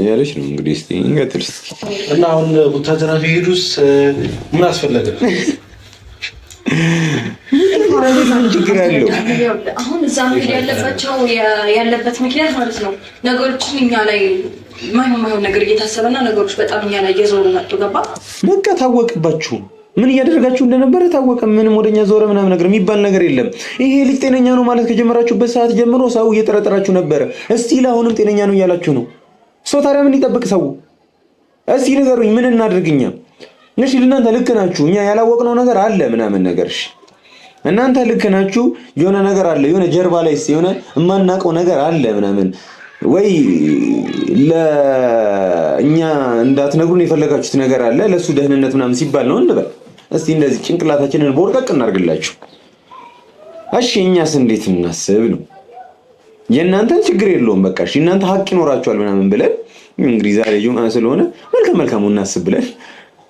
ያለች ነው እንግዲህ። እስቲ እንቀጥል እና አሁን ቡታጀራ ቢሄዱስ ምን አስፈለገ? ችግር አለው? አሁን እዛ መሄድ ያለበት ምክንያት ማለት ነው ነገሮችን እኛ ላይ ማይሆን ነገር እየታሰበና ነገሮች በጣም እኛ ላይ እየዞሩ መጡ። ገባ? በቃ ታወቅባችሁ። ምን እያደረጋችሁ እንደነበረ ታወቀ። ምንም ወደኛ ዞረ ምናምን ነገር የሚባል ነገር የለም። ይሄ ልጅ ጤነኛ ነው ማለት ከጀመራችሁበት ሰዓት ጀምሮ ሰው እየጠረጠራችሁ ነበረ። እስቲ ለአሁንም ጤነኛ ነው እያላችሁ ነው። ሰው ታዲያ ምን ይጠብቅ ሰው? እስቲ ንገሩኝ፣ ምን እናድርግኛ? እሺ እናንተ ልክ ናችሁ፣ እኛ ያላወቅነው ነገር አለ ምናምን ነገር። እሺ እናንተ ልክ ናችሁ፣ የሆነ ነገር አለ፣ የሆነ ጀርባ ላይ የሆነ የማናውቀው ነገር አለ ምናምን። ወይ ለእኛ እንዳትነግሩን የፈለጋችሁት ነገር አለ፣ ለሱ ደህንነት ምናምን ሲባል ነው እንበል። እስቲ እንደዚህ ጭንቅላታችንን ቦርቀቅ እናርግላችሁ። እሺ እኛስ እንዴት እናስብ ነው? የእናንተን ችግር የለውም በቃ እሺ እናንተ ሀቅ ይኖራችኋል ምናምን ብለን እንግዲህ ዛሬ ጁምአ ስለሆነ መልካም እናስብ ብለን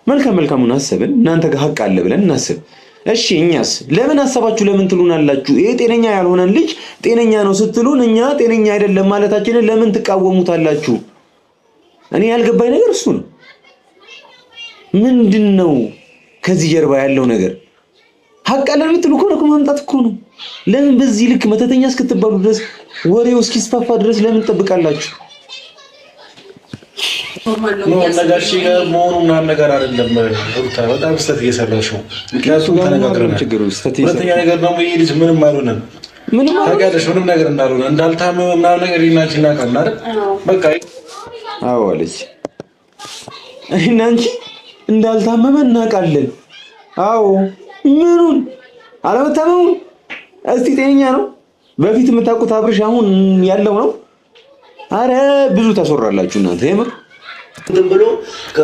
መልካም አሰብን። እናንተ ጋር ሀቅ አለ ብለን እናስብ። እሺ እኛስ ለምን አሰባችሁ? ለምን ትሉናላችሁ? ይሄ ጤነኛ ያልሆነን ልጅ ጤነኛ ነው ስትሉን እኛ ጤነኛ አይደለም ማለታችንን ለምን ትቃወሙታላችሁ? እኔ ያልገባኝ ነገር እሱ ነው። ምንድነው ከዚህ ጀርባ ያለው ነገር? ሀቅ አለ የምትሉ እኮ ማምጣት እኮ ነው። ለምን በዚህ ልክ መተተኛ እስክትባሉ ድረስ ወሬው እስኪስፋፋ ድረስ ለምን ትጠብቃላችሁ? ነጋሽ ጋር መሆኑ ምናምን ነገር አይደለም። ሩታ በጣም ስህተት እየሰራሽ ነው። ምክንያቱም ተነጋግረናል። ሁለተኛ ነገር ደግሞ ይሄ ልጅ ምንም አልሆነም። ታውቂያለሽ፣ ምንም ነገር እንዳልሆነ እንዳልታመመ ምናምን ነገር ይናንቺ እናውቃለን አይደል? በቃ አዎ አለች። እና አንቺ እንዳልታመመ እናውቃለን። አዎ ምኑን አለመታመሙን? እስቲ ጤነኛ ነው በፊት የምታውቁት አብርሽ አሁን ያለው ነው? አረ ብዙ ታስወራላችሁ እናንተ የምር እንትን ብሎ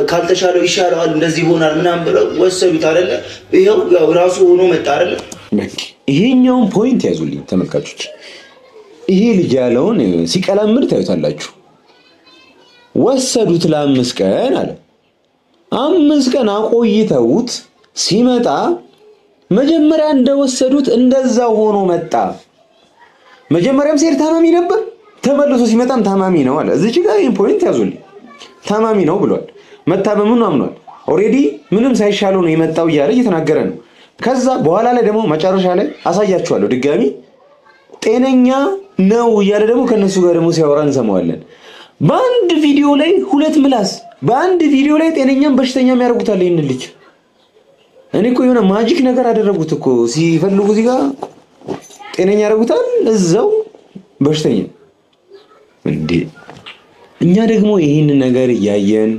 ካልተሻለው ይሻላል እንደዚህ ይሆናል ምናምን ብለው ወሰዱት አይደለ? ይሄው ያው ራሱ ሆኖ መጣ አይደለ? በቃ ይሄኛውን ፖይንት ያዙልኝ ተመልካቾች። ይሄ ልጅ ያለውን ሲቀላምድ ታዩታላችሁ። ወሰዱት ለ5 ቀን አለ። 5 ቀን አቆይተውት ሲመጣ መጀመሪያ እንደወሰዱት እንደዛው ሆኖ መጣ። መጀመሪያም ሲሄድ ታማሚ ነበር፣ ተመልሶ ሲመጣም ታማሚ ነው አለ። እዚህ ጋር ይሄን ፖይንት ያዙልኝ። ታማሚ ነው ብሏል። መታመሙን አምኗል። ኦሬዲ ምንም ሳይሻለው ነው የመጣው እያለ እየተናገረ ነው። ከዛ በኋላ ላይ ደግሞ መጨረሻ ላይ አሳያችኋለሁ ድጋሚ ጤነኛ ነው እያለ ደግሞ ከነሱ ጋር ደግሞ ሲያወራ እንሰማዋለን። በአንድ ቪዲዮ ላይ 2 ምላስ፣ በአንድ ቪዲዮ ላይ ጤነኛም በሽተኛም ያደርጉታል ይሄን ልጅ። እኔ እኮ የሆነ ማጂክ ነገር አደረጉት እኮ። ሲፈልጉ እዚህ ጋር ጤነኛ ያደርጉታል፣ እዛው በሽተኛ እንዴ። እኛ ደግሞ ይህን ነገር እያየን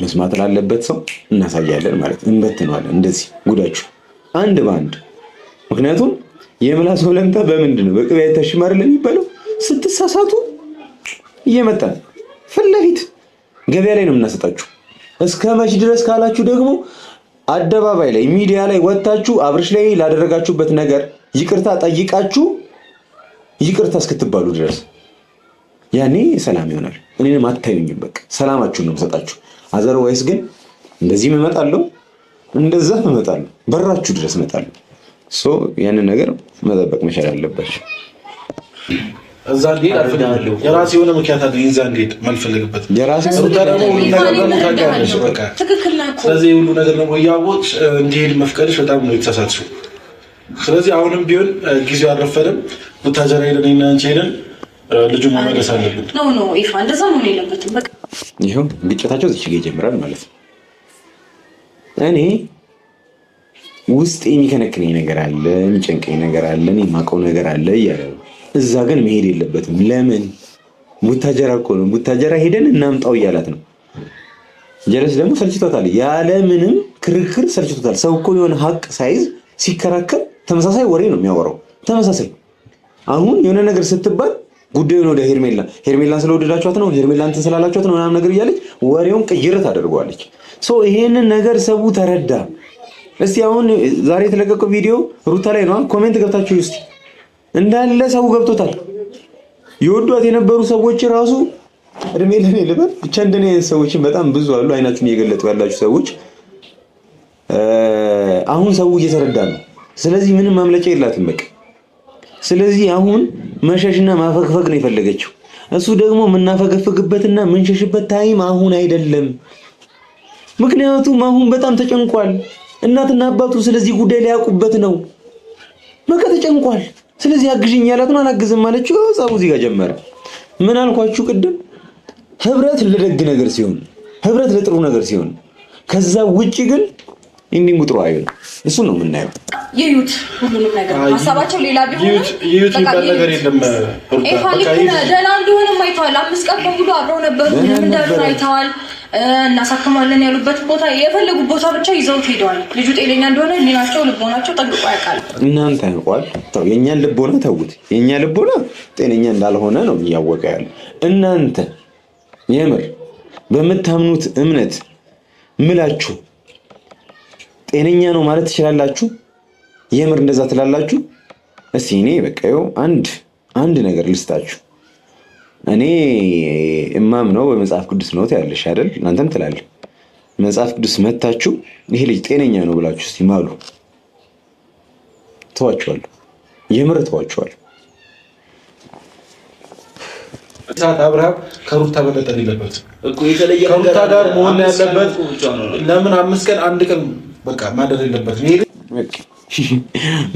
መስማት ላለበት ሰው እናሳያለን ማለት እንበትነዋለን። እንደዚህ ጉዳችሁ አንድ በአንድ። ምክንያቱም የምላስ ወለምታ በምንድን ነው በቅቤ አይታሽም አይደል የሚባለው? ስትሳሳቱ እየመጣን ፊት ለፊት ገበያ ላይ ነው የምናሰጣችሁ። እስከ መች ድረስ ካላችሁ ደግሞ አደባባይ ላይ ሚዲያ ላይ ወጣችሁ አብርሽ ላይ ላደረጋችሁበት ነገር ይቅርታ ጠይቃችሁ ይቅርታ እስክትባሉ ድረስ ያኔ ሰላም ይሆናል። እኔንም አታዩኝም። በቃ ሰላማችሁን ነው የምሰጣችሁ። አዘርዋይስ ግን እንደዚህ እመጣለሁ፣ እንደዛ እመጣለሁ፣ በራችሁ ድረስ እመጣለሁ። ያንን ነገር መጠበቅ መቻል አለባችሁ። እዛ እንዴት አልፈልግም። የራሴ የሆነ ምክንያት አለ። እዛ እንዴት ማልፈልግበት የራሴ ሁሉ ነገር ስለዚህ ሁሉ ነገር ነው ያወቅሽ እንዲሄድ መፍቀድሽ በጣም ነው የተሳሳትሽው። ስለዚህ አሁንም ቢሆን ጊዜው አልረፈደም። ቡታጀራ ሄደን እና አንቺ ሄደን ልጁን መመለስ አለብን። ኖ ኢፋ እንደዛ ነው የሌለበትም። በቃ ይሄው ግጭታቸው እዚህ ጋር ይጀምራል ማለት ነው። እኔ ውስጥ የሚከነክነኝ ነገር አለ፣ የሚጨንቀኝ ነገር አለ፣ እኔ የማውቀው ነገር አለ እያለ ነው። እዛ ግን መሄድ የለበትም። ለምን? ቡታጀራ እኮ ነው። ቡታጀራ ሄደን እናምጣው እያላት ነው። ጀለስ ደግሞ ሰልችቶታል። ያለ ምንም ክርክር ሰልችቶታል። ሰው እኮ የሆነ ሀቅ ሳይዝ ሲከራከር ተመሳሳይ ወሬ ነው የሚያወራው። ተመሳሳይ አሁን የሆነ ነገር ስትባል ጉዳዩን ወደ ሄርሜላን ስለወደዳችኋት ነው፣ ሄርሜላን እንትን ስላላችኋት ነው ምናምን ነገር እያለች ወሬውን ቅይረት አድርገዋለች። ይሄንን ነገር ሰው ተረዳ። እስቲ አሁን ዛሬ የተለቀቀው ቪዲዮ ሩታ ላይ ነው። ኮሜንት ገብታችሁ እስቲ እንዳለ ሰው ገብቶታል። ይወዷት የነበሩ ሰዎች ራሱ እድሜ ለኔ ልበል ብቻ እንደኔ ሰዎችን በጣም ብዙ አሉ። አይናችሁን እየገለጡ ያላችሁ ሰዎች አሁን ሰው እየተረዳ ነው። ስለዚህ ምንም ማምለጫ የላትም በቃ። ስለዚህ አሁን መሸሽና ማፈግፈግ ነው የፈለገችው። እሱ ደግሞ የምናፈገፍግበትና የምንሸሽበት ታይም አሁን አይደለም። ምክንያቱም አሁን በጣም ተጨንቋል። እናትና አባቱ ስለዚህ ጉዳይ ሊያውቁበት ነው። በቃ ተጨንቋል። ስለዚህ አግዥኝ ያላት ነው። አላግዝም ማለችው። ጻፉ እዚህ ጋር ጀመረ። ምን አልኳችሁ ቅድም? ህብረት ለደግ ነገር ሲሆን፣ ህብረት ለጥሩ ነገር ሲሆን፣ ከዛ ውጪ ግን ኢንዲንግ ጥሩ አይሆንም። እሱ ነው የምናየው። ይዩት ሁሉንም ነገር ሀሳባቸው ሌላ ቢሆን ይዩት ይባል ነገር የለም። ደህና እንደሆነ አይተዋል። 5 ቀን በሙሉ አብረው ነበሩ። ምንም እንዳልሆነ አይተዋል። እናሳክማለን ያሉበት ቦታ የፈለጉ ቦታ ብቻ ይዘውት ሄደዋል። ልጁ ጤነኛ እንደሆነ ሊናቸው ልቦናቸው ጠንቅቆ ያውቃል። እናንተ ያውቃል። የእኛን ልቦና ተውት። የእኛ ልቦና ጤነኛ እንዳልሆነ ነው እያወቀ ያለ። እናንተ የምር በምታምኑት እምነት ምላችሁ ጤነኛ ነው ማለት ትችላላችሁ? የምር እንደዛ ትላላችሁ? እስቲ እኔ በቃ አንድ ነገር ልስጣችሁ። እኔ እማም ነው በመጽሐፍ ቅዱስ ነው ያለሽ አይደል? እናንተም ትላለህ። መጽሐፍ ቅዱስ መታችሁ ይሄ ልጅ ጤነኛ ነው ብላችሁ እስቲ ማሉ። ተዋችኋለሁ፣ የምር ተዋችኋለሁ። ሰዓት አብርሃም ከሩታ መነጠል የለበትም እኮ የተለየ ከሩታ ጋር መሆን ያለበት። ለምን 5 ቀን 1 ቀን በቃ ማደር የለበትም።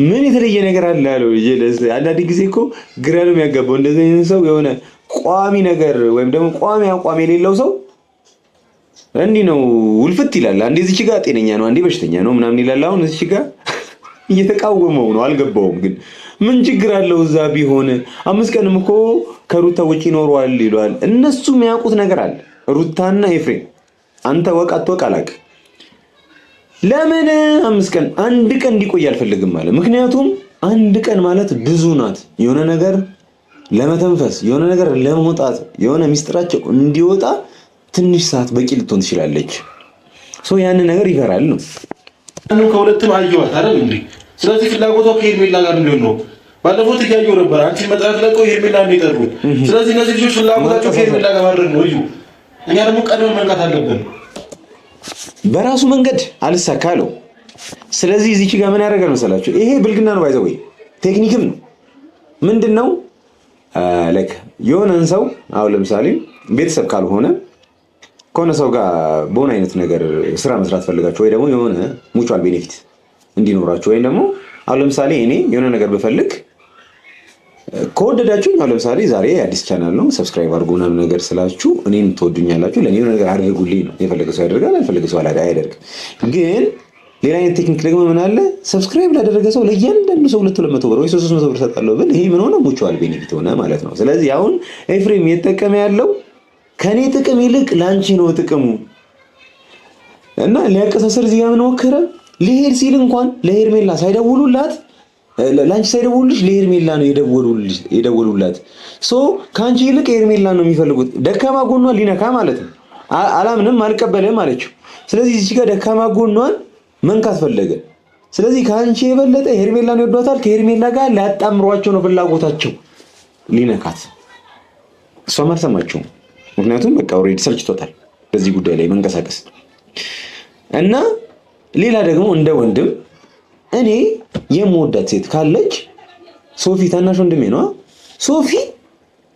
ምን የተለየ ነገር አለ ያለው ጀለስ። አንዳንድ ጊዜ እኮ ግራ ነው የሚያጋባው። እንደዚህ አይነት ሰው የሆነ ቋሚ ነገር ወይም ደግሞ ቋሚ አቋም የሌለው ሰው እንዲህ ነው ውልፍት ይላል። አንዴ እዚች ጋር ጤነኛ ነው፣ አንዴ በሽተኛ ነው ምናምን ይላል። አሁን እዚች ጋር እየተቃወመው ነው። አልገባውም ግን ምን ችግር አለው እዛ ቢሆን? 5 ቀንም እኮ ከሩታ ውጪ ኖሯል ይሏል። እነሱ የሚያውቁት ነገር አለ። ሩታና ኤፍሬም አንተ ወቅ አትወቅ አላውቅም። ለምን 5 ቀን 1 ቀን እንዲቆይ አልፈልግም ማለት? ምክንያቱም 1 ቀን ማለት ብዙ ናት። የሆነ ነገር ለመተንፈስ፣ የሆነ ነገር ለመውጣት፣ የሆነ ሚስጥራቸው እንዲወጣ ትንሽ ሰዓት በቂ ልትሆን ትችላለች። ያንን ነገር ይፈራል ነው ከሁለቱም አየዋት አይደል እንዴ? ስለዚህ ፍላጎቷ ከሄርሜላ ጋር እንዲሆን ነው። ባለፈው ትያየው ነበር አንቺ መጥራት ለቀው ሄርሜላ እንዲጠሩ። ስለዚህ እነዚህ ልጆች ፍላጎታቸው ከሄርሜላ ጋር ማድረግ ነው። እኛ ደግሞ ቀድመን መንቃት አለብን። በራሱ መንገድ አልሳካለው። ስለዚህ እዚች ጋር ምን ያደርጋል መሰላችሁ? ይሄ ብልግና ነው፣ ባይዘው ቴክኒክም ነው። ምንድነው ለክ የሆነን ሰው አሁን ለምሳሌ ቤተሰብ ካልሆነ ከሆነ ሰው ጋር በሆነ አይነት ነገር ስራ መስራት ፈልጋችሁ ወይ ደግሞ የሆነ ሙቹዋል ቤኔፊት እንዲኖራችሁ ወይም ደግሞ አሁን ለምሳሌ እኔ የሆነ ነገር ብፈልግ ከወደዳችሁ አሁን ለምሳሌ ዛሬ አዲስ ቻናል ነው ሰብስክራይብ አድርጉ ምናምን ነገር ስላችሁ እኔን ትወዱኛላችሁ፣ ለኔ የሆነ ነገር አድርጉልኝ ነው። የፈለገ ሰው ያደርጋል፣ ያልፈለገ ሰው አያደርግም። ግን ሌላ አይነት ቴክኒክ ደግሞ ምን አለ? ሰብስክራይብ ላደረገ ሰው ለእያንዳንዱ ሰው 200 ብር ወይ 300 ብር ሰጣለሁ ብል ይሄ ምን ሆነ? ሙቹዋል ቤኔፊት ሆነ ማለት ነው። ስለዚህ አሁን ኤፍሬም እየተጠቀመ ያለው ከኔ ጥቅም ይልቅ ላንቺ ነው ጥቅሙ እና ሊያቀሳሰር እዚህ ጋር ምን ሞከረ? ሊሄድ ሲል እንኳን ለሄርሜላ ሳይደውሉላት ላንቺ ሳይደውሉልሽ ለሄርሜላ ነው የደወሉላት። ካንቺ ይልቅ ሄርሜላ ነው የሚፈልጉት። ደካማ ጎኗን ሊነካ ማለት ነው። አላምንም አልቀበልም አለችው። ስለዚህ እዚህ ጋር ደካማ ጎኗን መንካት ፈለገ። ስለዚህ ካንቺ የበለጠ ሄርሜላ ነው ይወዷታል። ከሄርሜላ ጋር ሊያጣምሯቸው ነው ፍላጎታቸው ሊነካት። እሷም አልሰማችውም። ምክንያቱም በቃ ኦልሬዲ ሰልችቶታል በዚህ ጉዳይ ላይ መንቀሳቀስ እና ሌላ ደግሞ እንደ ወንድም እኔ የምወዳት ሴት ካለች ሶፊ ታናሽ ወንድሜ ነው። ሶፊ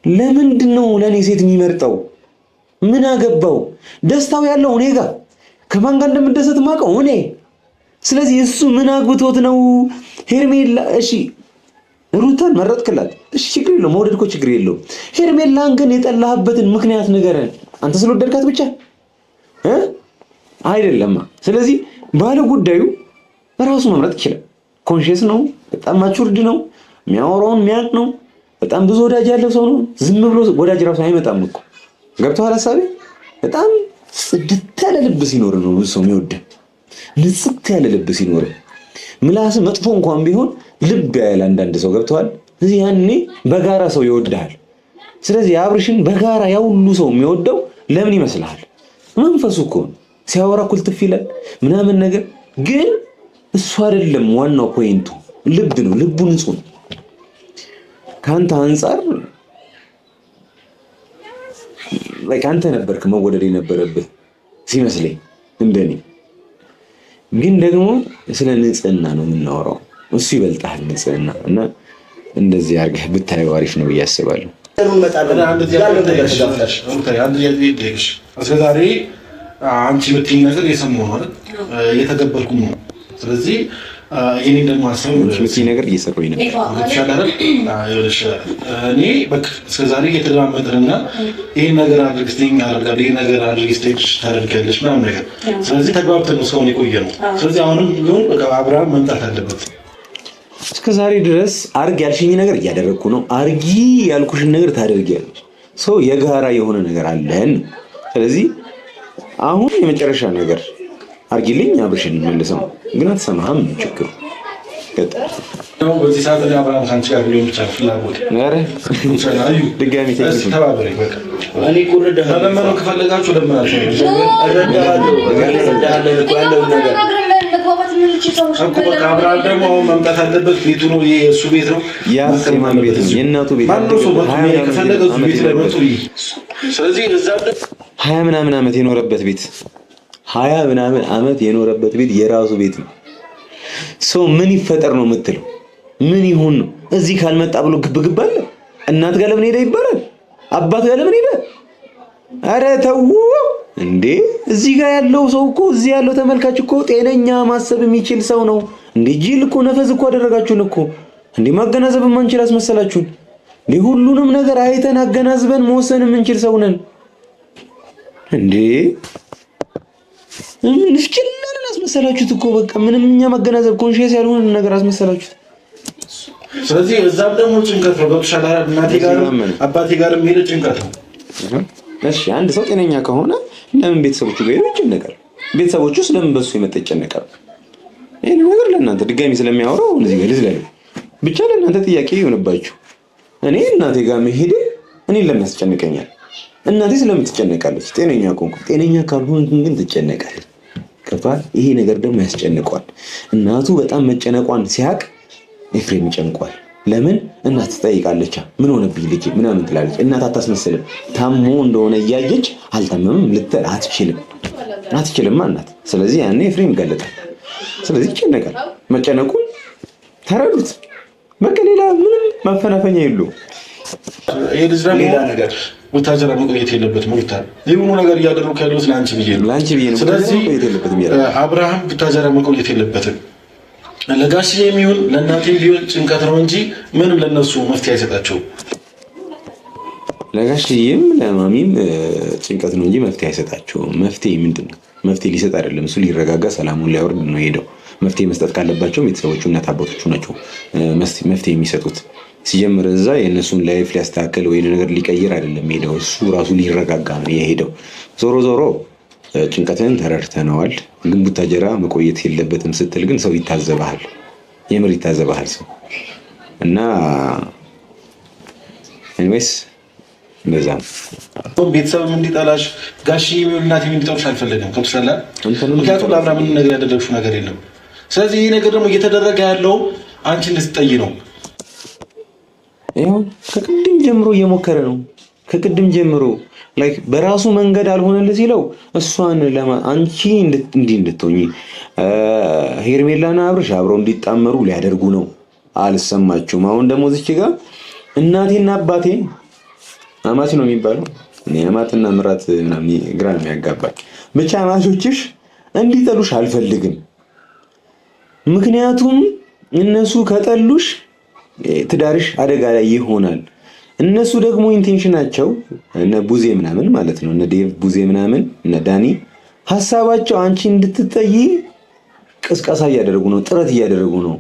ለምንድን ነው ለእኔ ሴት የሚመርጠው? ምን አገባው? ደስታው ያለው እኔ ጋር፣ ከማን ጋር እንደምደሰት ማውቀው እኔ። ስለዚህ እሱ ምን አግብቶት ነው? ሄርሜላ እሺ ሩታን መረጥክላት፣ እሺ ችግር የለውም፣ መውደድ እኮ ችግር የለውም። ሄርሜላን ግን የጠላህበትን ምክንያት ንገረን። አንተ ስለወደድካት ብቻ አይደለማ። ስለዚህ ባለ ጉዳዩ ራሱ መምረጥ ይችላል። ኮንሽስ ነው፣ በጣም ማቹርድ ነው፣ የሚያወራውን የሚያውቅ ነው፣ በጣም ብዙ ወዳጅ ያለው ሰው ነው። ዝም ብሎ ወዳጅ ራሱ አይመጣም እኮ ገብቶሃል ሀሳቤ? በጣም ጽድት ያለ ልብ ሲኖር ነው ብዙ ሰው የሚወድህ። ንጽት ያለ ልብ ሲኖር ምላስ መጥፎ እንኳን ቢሆን ልብ ያያል አንዳንድ ሰው ገብቶሃል? ስለዚህ ያኔ በጋራ ሰው ይወድሃል። ስለዚህ አብርሽን በጋራ ያው ሁሉ ሰው የሚወደው ለምን ይመስልሃል? መንፈሱ እኮ ሲያወራ ኩልትፍ ይላል ምናምን ነገር፣ ግን እሱ አይደለም ዋናው ፖይንቱ፣ ልብ ነው። ልቡ ንጹህ ነው። ካንተ አንፃር አንተ ነበርክ መወደድ የነበረብህ ሲመስለኝ እንደኔ። ግን ደግሞ ስለ ንጽህና ነው የምናወራው፣ እሱ ይበልጣል ንጽህና። እና እንደዚህ አድርገህ ብታየው አሪፍ ነው ብዬ አስባለሁ። እስከዛሬ አንቺ የምትይኝ ነገር የሰማሁ ነው እየተገበርኩም ነው። ስለዚህ የኔ ደግሞ ሀሳብ የምትይኝ ነገር እየሰራሁኝ ነው። እኔ በቃ እስከዛሬ እየተደማመጥንና ይህን ነገር አድርግ ስትይኝ አደርጋለሁ፣ ይህን ነገር አድርግ ስትይኝ ታደርጊያለሽ ምናምን ነገር። ስለዚህ ተግባብተን ነው እስካሁን የቆየ ነው። ስለዚህ አሁንም ቢሆን በቃ አብርሃም መምጣት አለበት። እስከዛሬ ድረስ አርግ ያልሽኝ ነገር እያደረግኩ ነው። አርጊ ያልኩሽን ነገር ታደርጊያለሽ። ሰው የጋራ የሆነ ነገር አለን። ስለዚህ አሁን የመጨረሻ ነገር አርጊልኝ አብርሽን መልሰው፣ ግን አትሰማህም። ችግሩ ነው በዚህ ሰዓት ላይ አብርሃም ካንቺ ጋር ሊሆን ይችላል ፍላጎት። ኧረ ድጋሚ ተባበረኝ በቃ። እኔ እኮ እረዳሃለሁ። ለምን ከፈለጋችሁ ለምናችሁ እረዳሃለሁ። ያለውን ነገር እኮ በቃ አብርሃም ደግሞ አሁን መምጣት አለበት። ቤቱ ነው ይሄ፣ የእሱ ቤት ነው። የማን ቤት ነው? የእናቱ ቤት ማነው? ሰው ከፈለገ እሱ ቤት ላይ መጡ። ስለዚህ እዛ 20 ምናምን ዓመት የኖረበት ቤት 20 ምናምን ዓመት የኖረበት ቤት የራሱ ቤት ነው። ሰው ምን ይፈጠር ነው የምትለው? ምን ይሁን ነው? እዚህ ካልመጣ ብሎ ግብግብ አለ። እናት ጋር ለምን ሄደ ይባላል? አባት ጋር ለምን ሄደ? አረ ተው እንዴ! እዚህ ጋር ያለው ሰው እኮ እዚህ ያለው ተመልካች እኮ ጤነኛ ማሰብ የሚችል ሰው ነው እንዴ። ጅል እኮ ነፈዝ እኮ አደረጋችሁን እኮ እንዴ። ማገናዘብ የማንችል አስመሰላችሁን እንዴ። ሁሉንም ነገር አይተን አገናዝበን መወሰን የምንችል ሰው ነን እንዴ። ምንሽኪላን አስመሰላችሁት እኮ በቃ ምንም እኛ ማገናዘብ ኮንሺየስ ያልሆነ ነገር አስመሰላችሁት። ስለዚህ እዛም ደግሞ ጭንቀት ነው። በብሻላ እናቴ ጋር አባቴ ጋር ሄደ ጭንቀት ነው። እሺ አንድ ሰው ጤነኛ ከሆነ ለምን ቤተሰቦቹ ጋር ሄዶ ይጨነቃል? ቤተሰቦቹ ስለምን በሱ የመጣ ይጨነቃል? ይሄን ነገር ለእናንተ ድጋሚ ስለሚያወራው እዚህ ጋር ልዝለል ብቻ ለእናንተ ጥያቄ ይሆንባችሁ። እኔ እናቴ ጋር መሄድ እኔን ለምን ያስጨንቀኛል? እናቴ ስለምን ትጨነቃለች? ጤነኛ ከሆንኩ። ጤነኛ ካልሆንኩ ግን ትጨነቃለች። ከባድ ይሄ ነገር ደግሞ ያስጨንቀዋል። እናቱ በጣም መጨነቋን ሲያቅ ኤፍሬም ይጨንቋል። ለምን እናት ትጠይቃለች፣ ምን ሆነብኝ ልጅ ምናምን ትላለች። እናት አታስመስልም። ታሞ እንደሆነ እያየች አልታመምም ልትል አትችልም እናት። ስለዚህ ያኔ ኤፍሬም ይጋለጣል። ስለዚህ ይጨነቃል። መጨነቁን ተረዱት። በቃ ሌላ ምንም ማፈናፈኛ የለውም። ይሄ ልጅ ደግሞ ሌላ ነገር ወታጀራ መቆየት የለበትም። ይሁኑ ነገር እያደረኩ ያለሁት ለአንቺ ብዬ ነው። ስለዚህ አብርሃም ወታጀራ መቆየት የለበትም። ለጋሽዬ የሚሆን ለእናቴም ቢሆን ጭንቀት ነው እንጂ ምንም ለነሱ መፍትሄ አይሰጣቸውም። ለጋሽዬም ለማሚም ጭንቀት ነው እንጂ መፍትሄ አይሰጣቸውም። መፍትሄ ምንድን ነው? መፍትሄ ሊሰጥ አይደለም። እሱ ሊረጋጋ ሰላሙን ሊያወርድ ነው ሄደው። መፍትሄ መስጠት ካለባቸው ቤተሰቦቹ እናት አባቶቹ ናቸው መፍትሄ የሚሰጡት። ሲጀምር እዛ የእነሱን ላይፍ ሊያስተካከል ወይ ነገር ሊቀይር አይደለም ሄደው፣ እሱ ራሱ ሊረጋጋ ነው የሄደው። ዞሮ ዞሮ ጭንቀትን ተረድተነዋል። ግን ቡታጀራ መቆየት የለበትም ስትል ግን ሰው ይታዘባል፣ የምር ይታዘባል ሰው እና ኤኒዌይስ እንደዛ ነው። ቤተሰብም እንዲጠላሽ ጋሽዬ እናቴ እንዲጠሉሽ አልፈለግም። ከተሻለ ምክንያቱም ለአብርሃም ምንም ነገር ያደረግሽው ነገር የለም። ስለዚህ ይህ ነገር ደግሞ እየተደረገ ያለው አንቺ እንድትጠይ ነው። ይኸው ከቅድም ጀምሮ እየሞከረ ነው። ከቅድም ጀምሮ ላይክ በራሱ መንገድ አልሆነልህ ሲለው እሷን አንቺ እንዲህ እንድትሆኚ ሄርሜላና አብርሽ አብረው እንዲጣመሩ ሊያደርጉ ነው። አልሰማችሁም? አሁን ደግሞ እዚች ጋር እናቴና አባቴ አማች ነው የሚባለው አማትና ምራት ምናምን ግራ ነው የሚያጋባኝ። ብቻ አማቾችሽ እንዲጠሉሽ አልፈልግም። ምክንያቱም እነሱ ከጠሉሽ ትዳርሽ አደጋ ላይ ይሆናል። እነሱ ደግሞ ኢንቴንሽናቸው እነ ቡዜ ምናምን ማለት ነው እነ ዴቭ ቡዜ ምናምን እነ ዳኒ ሐሳባቸው አንቺ እንድትጠይ ቅስቀሳ እያደረጉ ነው፣ ጥረት እያደረጉ ነው።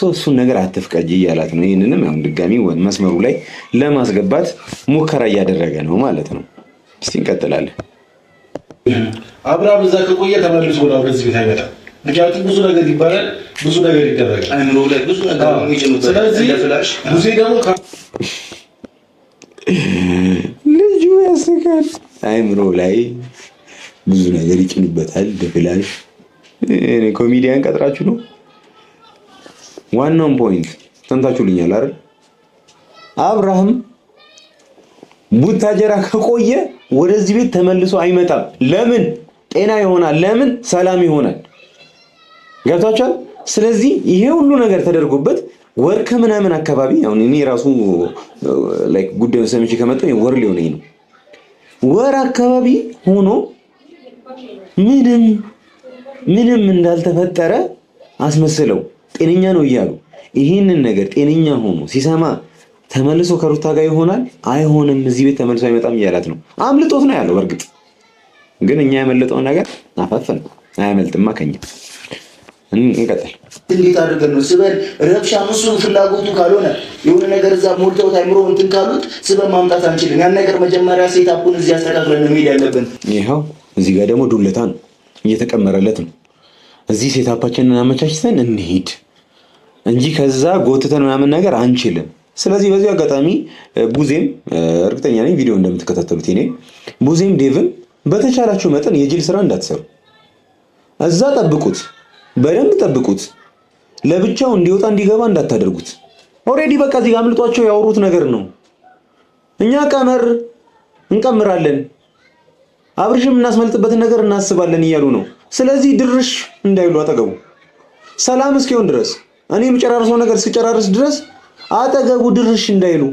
እሱን ነገር አትፍቀጂ እያላት ነው። ይህንንም ያው ድጋሚ መስመሩ ላይ ለማስገባት ሙከራ እያደረገ ነው ማለት ነው። እስቲ እንቀጥላለን። አብርሃም እዛ ከቆየ ተመልሶ ወደዚህ ቤት አይመጣም። ምክንያቱም ብዙ ነገር ይባላል፣ ብዙ ነገር ይደረጋል። አይምሮ ላይ ብዙ ነገር ነው። ስለዚህ ቡዜ ደግሞ ልጁ ያስቃል። አይምሮ ላይ ብዙ ነገር ይጭንበታል። ደፍላሽ ኮሜዲያን ቀጥራችሁ ነው። ዋናውን ፖይንት ሰምታችሁልኛል አይደል? አብርሃም ቡታጀራ ከቆየ ወደዚህ ቤት ተመልሶ አይመጣም። ለምን? ጤና ይሆናል። ለምን? ሰላም ይሆናል። ገብታችኋል? ስለዚህ ይሄ ሁሉ ነገር ተደርጎበት ወር ከምናምን አካባቢ አሁን እኔ ራሱ ላይክ ጉዳዩ ሰምቼ ከመጣሁ ወር ሊሆነኝ ነው። ወር አካባቢ ሆኖ ምንም እንዳልተፈጠረ አስመስለው ጤነኛ ነው እያሉ ይህንን ነገር ጤነኛ ሆኖ ሲሰማ ተመልሶ ከሩታ ጋር ይሆናል አይሆንም፣ እዚህ ቤት ተመልሶ አይመጣም እያላት ነው። አምልጦት ነው ያለው። በእርግጥ ግን እኛ ያመለጠውን ነገር አፈፈን። አያመልጥማ ከኛ። እንቀጥል። እንዴት አድርገን ነው ስበን ረብሻ እሱ ፍላጎቱ ካልሆነ የሆነ ነገር እዛ ሞልተውት አይምሮ እንትን ካሉት ስበን ማምጣት አንችልም። ያን ነገር መጀመሪያ ሴታፑን እዚህ አስተካክለን ነው መሄድ ያለብን። ይኸው እዚህ ጋር ደግሞ ዱለታ ነው እየተቀመረለት ነው። እዚህ ሴታፓችንን አመቻችተን እንሂድ እንጂ ከዛ ጎትተን ምናምን ነገር አንችልም። ስለዚህ በዚህ አጋጣሚ ቡዜም እርግጠኛ ነኝ ቪዲዮ እንደምትከታተሉት እኔ ቡዜም ዴቭም በተቻላችሁ መጠን የጅል ስራ እንዳትሰሩ። እዛ ጠብቁት፣ በደንብ ጠብቁት። ለብቻው እንዲወጣ እንዲገባ እንዳታደርጉት። ኦሬዲ በቃ እዚህ ጋር አምልጧቸው ያወሩት ነገር ነው። እኛ ቀመር እንቀምራለን፣ አብርሽም እናስመልጥበትን ነገር እናስባለን እያሉ ነው። ስለዚህ ድርሽ እንዳይሉ አጠገቡ ሰላም እስኪሆን ድረስ እኔ የምጨራርሰው ነገር እስኪጨራርስ ድረስ አጠገቡ ድርሽ እንዳይሉ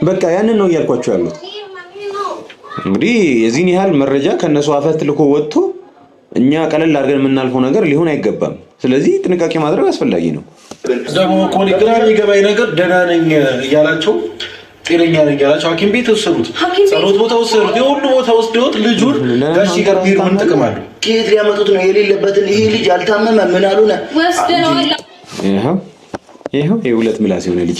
በቃ ያንን ነው እያልኳቸው ያሉት። እንግዲህ የዚህን ያህል መረጃ ከነሱ አፈት ልኮ ወጥቶ እኛ ቀለል አድርገን የምናልፈው ነገር ሊሆን አይገባም። ስለዚህ ጥንቃቄ ማድረግ አስፈላጊ ነው። ደግሞ ኮኒግራ የሚገባኝ ነገር ደህና ነኝ እያላቸው ጤነኛ ነኝ እያላቸው ሐኪም ቤት ወሰዱት፣ ጸሎት ቦታ ወሰዱት፣ የሁሉ ቦታ ወስደውት ልጁን ጋሽ ጋር ቢሄድ ምን ጥቅም አለው? ከየት ሊያመጡት ነው? የሌለበትን ይሄ ልጅ አልታመመ ምን አሉነ ወስደናል። ይሄው የሁለት ምላስ የሆነ ልጅ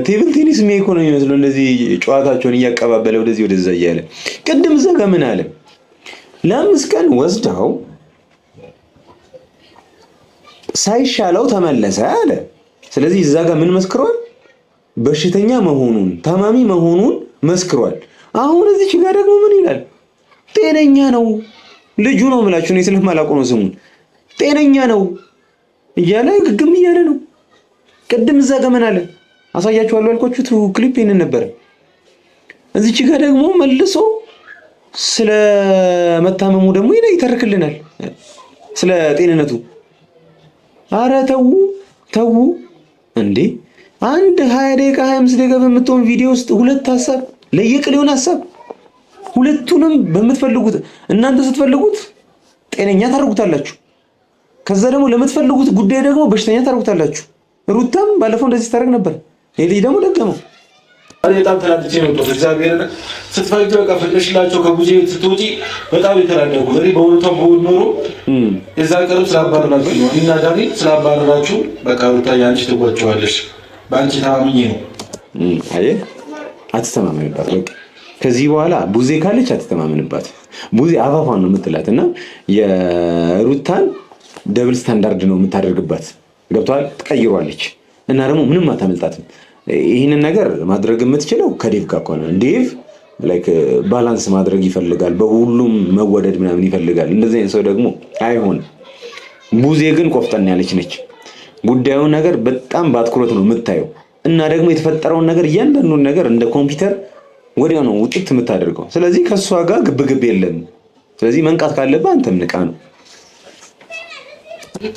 ቴብል ቴኒስ የሚያይኮ ነው የሚመስለው። እንደዚህ ጨዋታቸውን እያቀባበለ ወደዚህ ወደዛ እያለ ቅድም እዛ ጋር ምን አለ? ለ5 ቀን ወስደው ሳይሻለው ተመለሰ አለ። ስለዚህ እዛ ጋር ምን መስክሯል? በሽተኛ መሆኑን ታማሚ መሆኑን መስክሯል። አሁን እዚች ጋር ደግሞ ምን ይላል? ጤነኛ ነው ልጁ ነው የምላችሁ እኔ ስለማላውቀው ነው ስሙን። ጤነኛ ነው እያለ ግግም እያለ ነው። ቅድም እዛ ጋር ምን አለ? አሳያችኋለሁ ያልኳችሁ ክሊፕ ይሄንን ነበር። እዚች ጋር ደግሞ መልሶ ስለ መታመሙ ደግሞ ይተርክልናል፣ ስለ ጤንነቱ። አረ ተው እንዴ! አንድ 20 ደቂቃ 25 ደቂቃ በምትሆን ቪዲዮ ውስጥ ሁለት ሐሳብ ለየቅል የሆነ ሐሳብ ሁለቱንም በምትፈልጉት እናንተ ስትፈልጉት ጤነኛ ታደርጉታላችሁ። ከዛ ደግሞ ለምትፈልጉት ጉዳይ ደግሞ በሽተኛ ታደርጉታላችሁ። ሩታም ባለፈው እንደዚህ ታደርግ ነበር። ይሄ ልጅ ደግሞ ደገመው። እኔ በጣም ተናድጄ ነው። እግዚአብሔር ስትፈልጊ በቃ ፈቅደሽላቸው ከቡዜ ስትወጪ በጣም የተናደድኩ እኔ በእውነታው በውል ኖሮ የዛ ቀርብ ስላባረራችሁ ነው እና ዳኒ ስላባረራችሁ በቃ ሩታ ያንቺ ትወጪዋለሽ በአንቺ ታማምኜ ነው። አየህ አትተማመንባት። በቃ ከዚህ በኋላ ቡዜ ካለች አትተማመንባት። ቡዜ አፋፋን ነው የምትላት እና የሩታን ደብል ስታንዳርድ ነው የምታደርግባት። ገብቷል? ትቀይሯለች እና ደግሞ ምንም አታመልጣትም። ይህንን ነገር ማድረግ የምትችለው ከዴቭ ጋር ከሆነ ዴቭ ላይክ ባላንስ ማድረግ ይፈልጋል፣ በሁሉም መወደድ ምናምን ይፈልጋል። እንደዚህ አይነት ሰው ደግሞ አይሆንም። ቡዜ ግን ቆፍጠን ያለች ነች። ጉዳዩን ነገር በጣም በአትኩሮት ነው የምታየው እና ደግሞ የተፈጠረውን ነገር እያንዳንዱን ነገር እንደ ኮምፒውተር ወዲያው ነው ውጥት የምታደርገው። ስለዚህ ከሷ ጋር ግብግብ የለም። ስለዚህ መንቃት ካለብህ አንተም ንቃ ነው።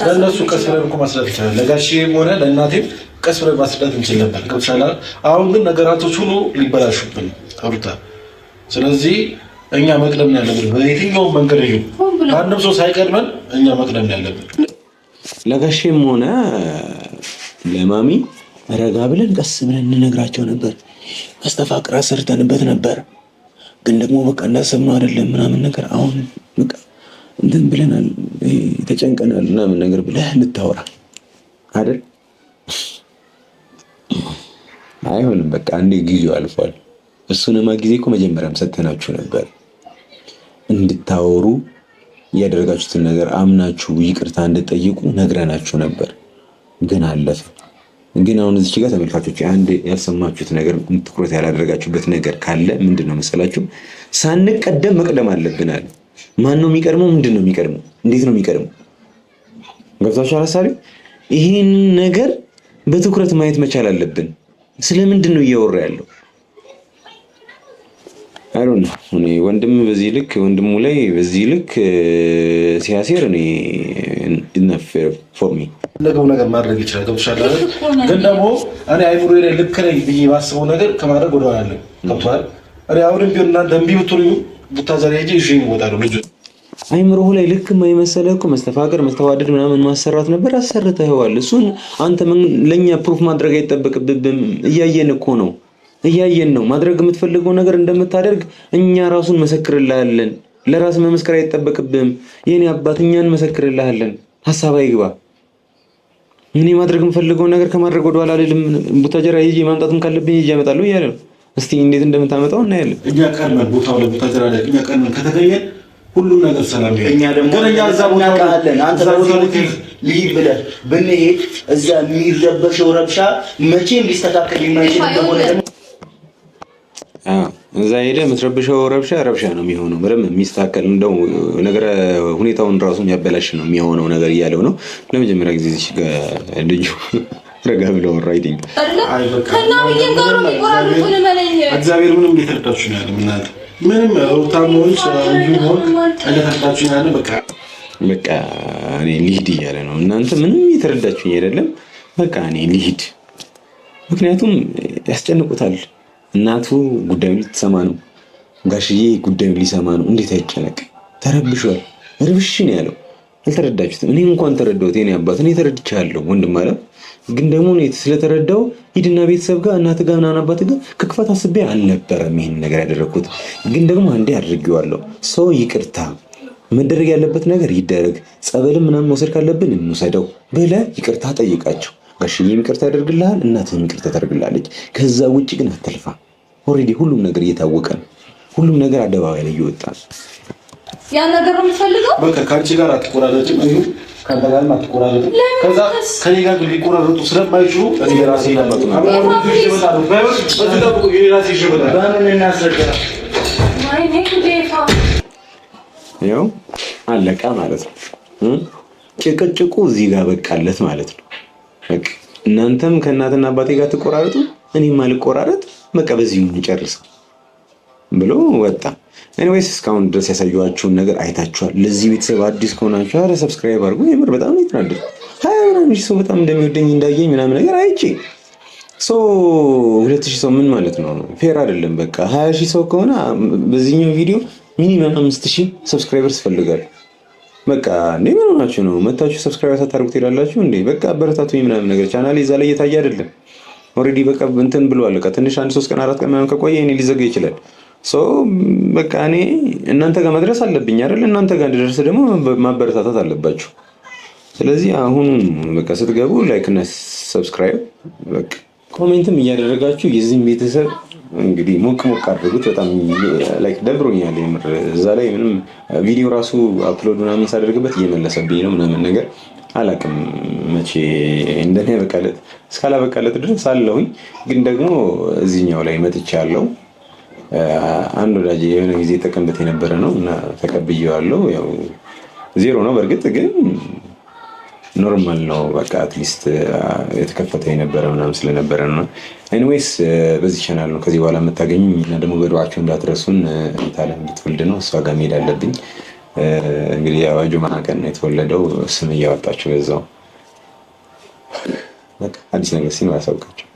ለእነሱ ቀስ ብለን እኮ ማስረዳት ይችላል። ለጋሼም ሆነ ለእናቴም ቀስ ብለን ማስረዳት እንችል ነበር። ገብቶሻል? አሁን ግን ነገራቶች ሁሉ ሊበላሹብን ሩታ። ስለዚህ እኛ መቅደም ነው ያለብን። በየትኛውም መንገድ እዩ፣ አንድም ሰው ሳይቀድመን እኛ መቅደም ነው ያለብን። ለጋሼም ሆነ ለማሚ ረጋ ብለን ቀስ ብለን እንነግራቸው ነበር። መስተፋቅር ሰርተንበት ነበር፣ ግን ደግሞ በቃ እንዳሰብነው አይደለም ምናምን ነገር። አሁን በቃ እንትን ብለናል፣ ተጨንቀናል ምናምን ነገር ብለህ ልታወራ አይደል? አይሆንም። በቃ አንዴ ጊዜው አልፏል። እሱንማ ጊዜ እኮ መጀመሪያም ሰጥተናችሁ ነበር እንድታወሩ ያደረጋችሁትን ነገር አምናችሁ ይቅርታ እንድጠይቁ ነግረናችሁ ነበር፣ ግን አለፈ። ግን አሁን እዚህ ጋር ተመልካቾች አንድ ያልሰማችሁት ነገር ትኩረት ያላደረጋችሁበት ነገር ካለ ምንድን ነው መሰላችሁ? ሳንቀደም መቅደም አለብናል። ማን ነው የሚቀድመው? ምንድን ነው የሚቀድመው? እንዴት ነው የሚቀድመው? ገብታችኋል ሐሳቤ? ይህን ነገር በትኩረት ማየት መቻል አለብን። ስለምንድን ነው እያወራ ያለው? አይዶን እኔ ወንድም በዚህ ልክ ወንድሙ ላይ በዚህ ልክ ሲያሴር እኔ ኢነፍ ፎር ሚ ነገው ነገር ማድረግ ይችላል። ገብቶሻል አይደል? ግን ደግሞ እኔ አይምሮዬ ላይ ልክ ነኝ ብዬ ባስበው ነገር ከማድረግ ወደ ኋላ አለ። ገብቶሃል? እኔ አሁንም ቢሆን እናንተ እምቢ ብትሉኝ ቡታዛሪ ሄጄ ይዤ እወጣለሁ። ልጅ አይምሮህ ላይ ልክ የማይመሰለህ እኮ መስተፋቅር መስተዋደድ ምናምን ማሰራት ነበር፣ አሰርተኸዋል። እሱን አንተ ለኛ ፕሩፍ ማድረግ አይጠበቅብህም። እያየን እኮ ነው እያየን ነው። ማድረግ የምትፈልገው ነገር እንደምታደርግ እኛ ራሱን መሰክርልሃለን። ለራስ መመስከር አይጠበቅብህም። የኔ አባት እኛን መሰክርልሃለን። ሐሳብ አይግባ። እኔ ማድረግ የምፈልገው ነገር ከማድረግ ወደ ኋላ አይደለም። ቡታጀራ ይዤ ማምጣትም ካለብኝ ይዤ አመጣለሁ እያለ ነው። እስቲ እንዴት እንደምታመጣው እናያለን። እኛ ቀድመን ቦታው ለቡታጀራ ላይ እኛ ቀድመን ከተገኘን ሁሉም ነገር ሰላም ይሆናል። እኛ ደግሞ እዛ ቦታ አለን። አንተ በዚህ ልሂድ ብለህ ብንሄድ እዛ የሚረበሸው ረብሻ መቼም ሊስተካከል የማይችል እንደሆነ ደግሞ እዛ ሄደህ የምትረብሸው ረብሻ ነው የሚሆነው። ምንም የሚስተካከል እንደው ነገር ሁኔታውን ራሱ የሚያበላሽ ነው የሚሆነው ነገር እያለው ነው። ለመጀመሪያ ጊዜ እዚህ ጋር ልጁ ረጋ ብለው ራይቲንግ እግዚአብሔር ምንም ሊተርዳችሁ ነው ያለው። እናንተ ምንም ሩታሞች ይሁን እንደተረዳችሁ ያለ በቃ እኔ ልሂድ እያለ ነው። እናንተ ምንም የተረዳችሁኝ አይደለም። በቃ እኔ ልሂድ። ምክንያቱም ያስጨንቁታል። እናቱ ጉዳዩን ልትሰማ ነው፣ ጋሽዬ ጉዳዩን ሊሰማ ነው። እንዴት አይጨነቅ? ተረብሿል። ርብሽ ነው ያለው። አልተረዳችሁትም። እኔ እንኳን ተረዳሁት። የኔ አባት እኔ ተረድቻለሁ ወንድም አለ። ግን ደግሞ እኔ ስለተረዳው ሂድና ቤተሰብ ጋር እናት ጋር ምናምን አባት ጋር ከክፋት አስቤ አልነበረም ይሄን ነገር ያደረኩት። ግን ደግሞ አንዴ አድርጌዋለሁ። ሰው ይቅርታ መደረግ ያለበት ነገር ይደረግ፣ ጸበልም ምናምን መውሰድ ካለብን እንውሰደው ብለህ ይቅርታ ጠይቃቸው። ጋሽዬም ይቅርታ ያደርግልሃል፣ እናትህም ይቅርታ ታደርግልሃለች። ከዛ ውጭ ግን አትልፋ። ኦልሬዲ ሁሉም ነገር እየታወቀ ነው። ሁሉም ነገር አደባባይ ላይ እየወጣ ነው። ያ ነገር ነው የምፈልገው። በቃ ከአንቺ ጋር አትቆራረጥም፣ ከአንተ ጋርም አትቆራረጥም። ከዛ ከኔ ጋር ሊቆራረጡ ስለማይችሉ እኔ ራሴ ይላማጡ ነው። በምን እናስረዳ? ያው አለቃ ማለት ነው። ጭቅጭቁ እዚህ ጋር በቃለት ማለት ነው። በቃ እናንተም ከእናትና አባቴ ጋር ትቆራረጡ፣ እኔም አልቆራረጥ፣ በቃ በዚሁ እንጨርሰው ብሎ ወጣ። ኤኒዌይስ እስካሁን ድረስ ያሳየኋችሁን ነገር አይታችኋል። ለዚህ ቤተሰብ አዲስ ከሆናችሁ አረ ሰብስክራይብ አድርጉ። የምር በጣም ነው የተናደድኩት። 20 ምናምን ሰው በጣም እንደሚወደኝ እንዳየኝ ምናምን ነገር አይቼ 2000 ሰው ምን ማለት ነው? ፌር አይደለም። በቃ 20000 ሰው ከሆነ በዚህኛው ቪዲዮ ሚኒመም 5000 ሰብስክራይበርስ ፈልጋል። በቃ እንዴ ምን ሆናችሁ ነው መታችሁ ሰብስክራይብ ሳታደርጉ ትሄዳላችሁ እንዴ? በቃ አበረታቱኝ ምናምን ነገር። ቻናሌ እዛ ላይ እየታየ አይደለም። ኦልሬዲ በቃ እንትን ብሏል። በቃ ትንሽ 1 3 ቀን 4 ቀን ምናምን ከቆየ እኔ ሊዘጋ ይችላል። በቃ እኔ እናንተ ጋር መድረስ አለብኝ አይደል? እናንተ ጋር እንድደርስ ደግሞ ማበረታታት አለባችሁ። ስለዚህ አሁን በቃ ስትገቡ ላይክ እና ሰብስክራይብ በቃ ኮሜንትም እያደረጋችሁ የዚህን ቤተሰብ እንግዲህ ሞቅ አድርጉት። በጣም ላይክ ደብሮኛል የምር። እዛ ላይ ምንም ቪዲዮ ራሱ አፕሎድ ምናምን ሳደርግበት እየመለሰብኝ ነው ምናምን ነገር አላውቅም መቼ እንደሚያበቃለት እስካላበቃለት ድረስ አለሁኝ። ግን ደግሞ እዚህኛው ላይ መጥቻለሁ። አንድ ወዳጅ የሆነ ጊዜ ተቀምበት የነበረ ነው እና ተቀብዬዋለሁ። ያው ዜሮ ነው በእርግጥ ግን ኖርማል ነው። በቃ አትሊስት የተከፈተ የነበረ ምናምን ስለነበረ ነው። ኤኒዌይስ በዚህ ቻናል ነው ከዚህ በኋላ የምታገኙኝ እና ደግሞ በዱዓችሁ እንዳትረሱን። ታለም እንድትወልድ ነው እሷ ጋር መሄድ አለብኝ። እንግዲህ አዋጁ ማቀን ነው የተወለደው። ስም እያወጣችሁ በዛው በቃ አዲስ ነገር ሲኖር ያሳውቃችሁ።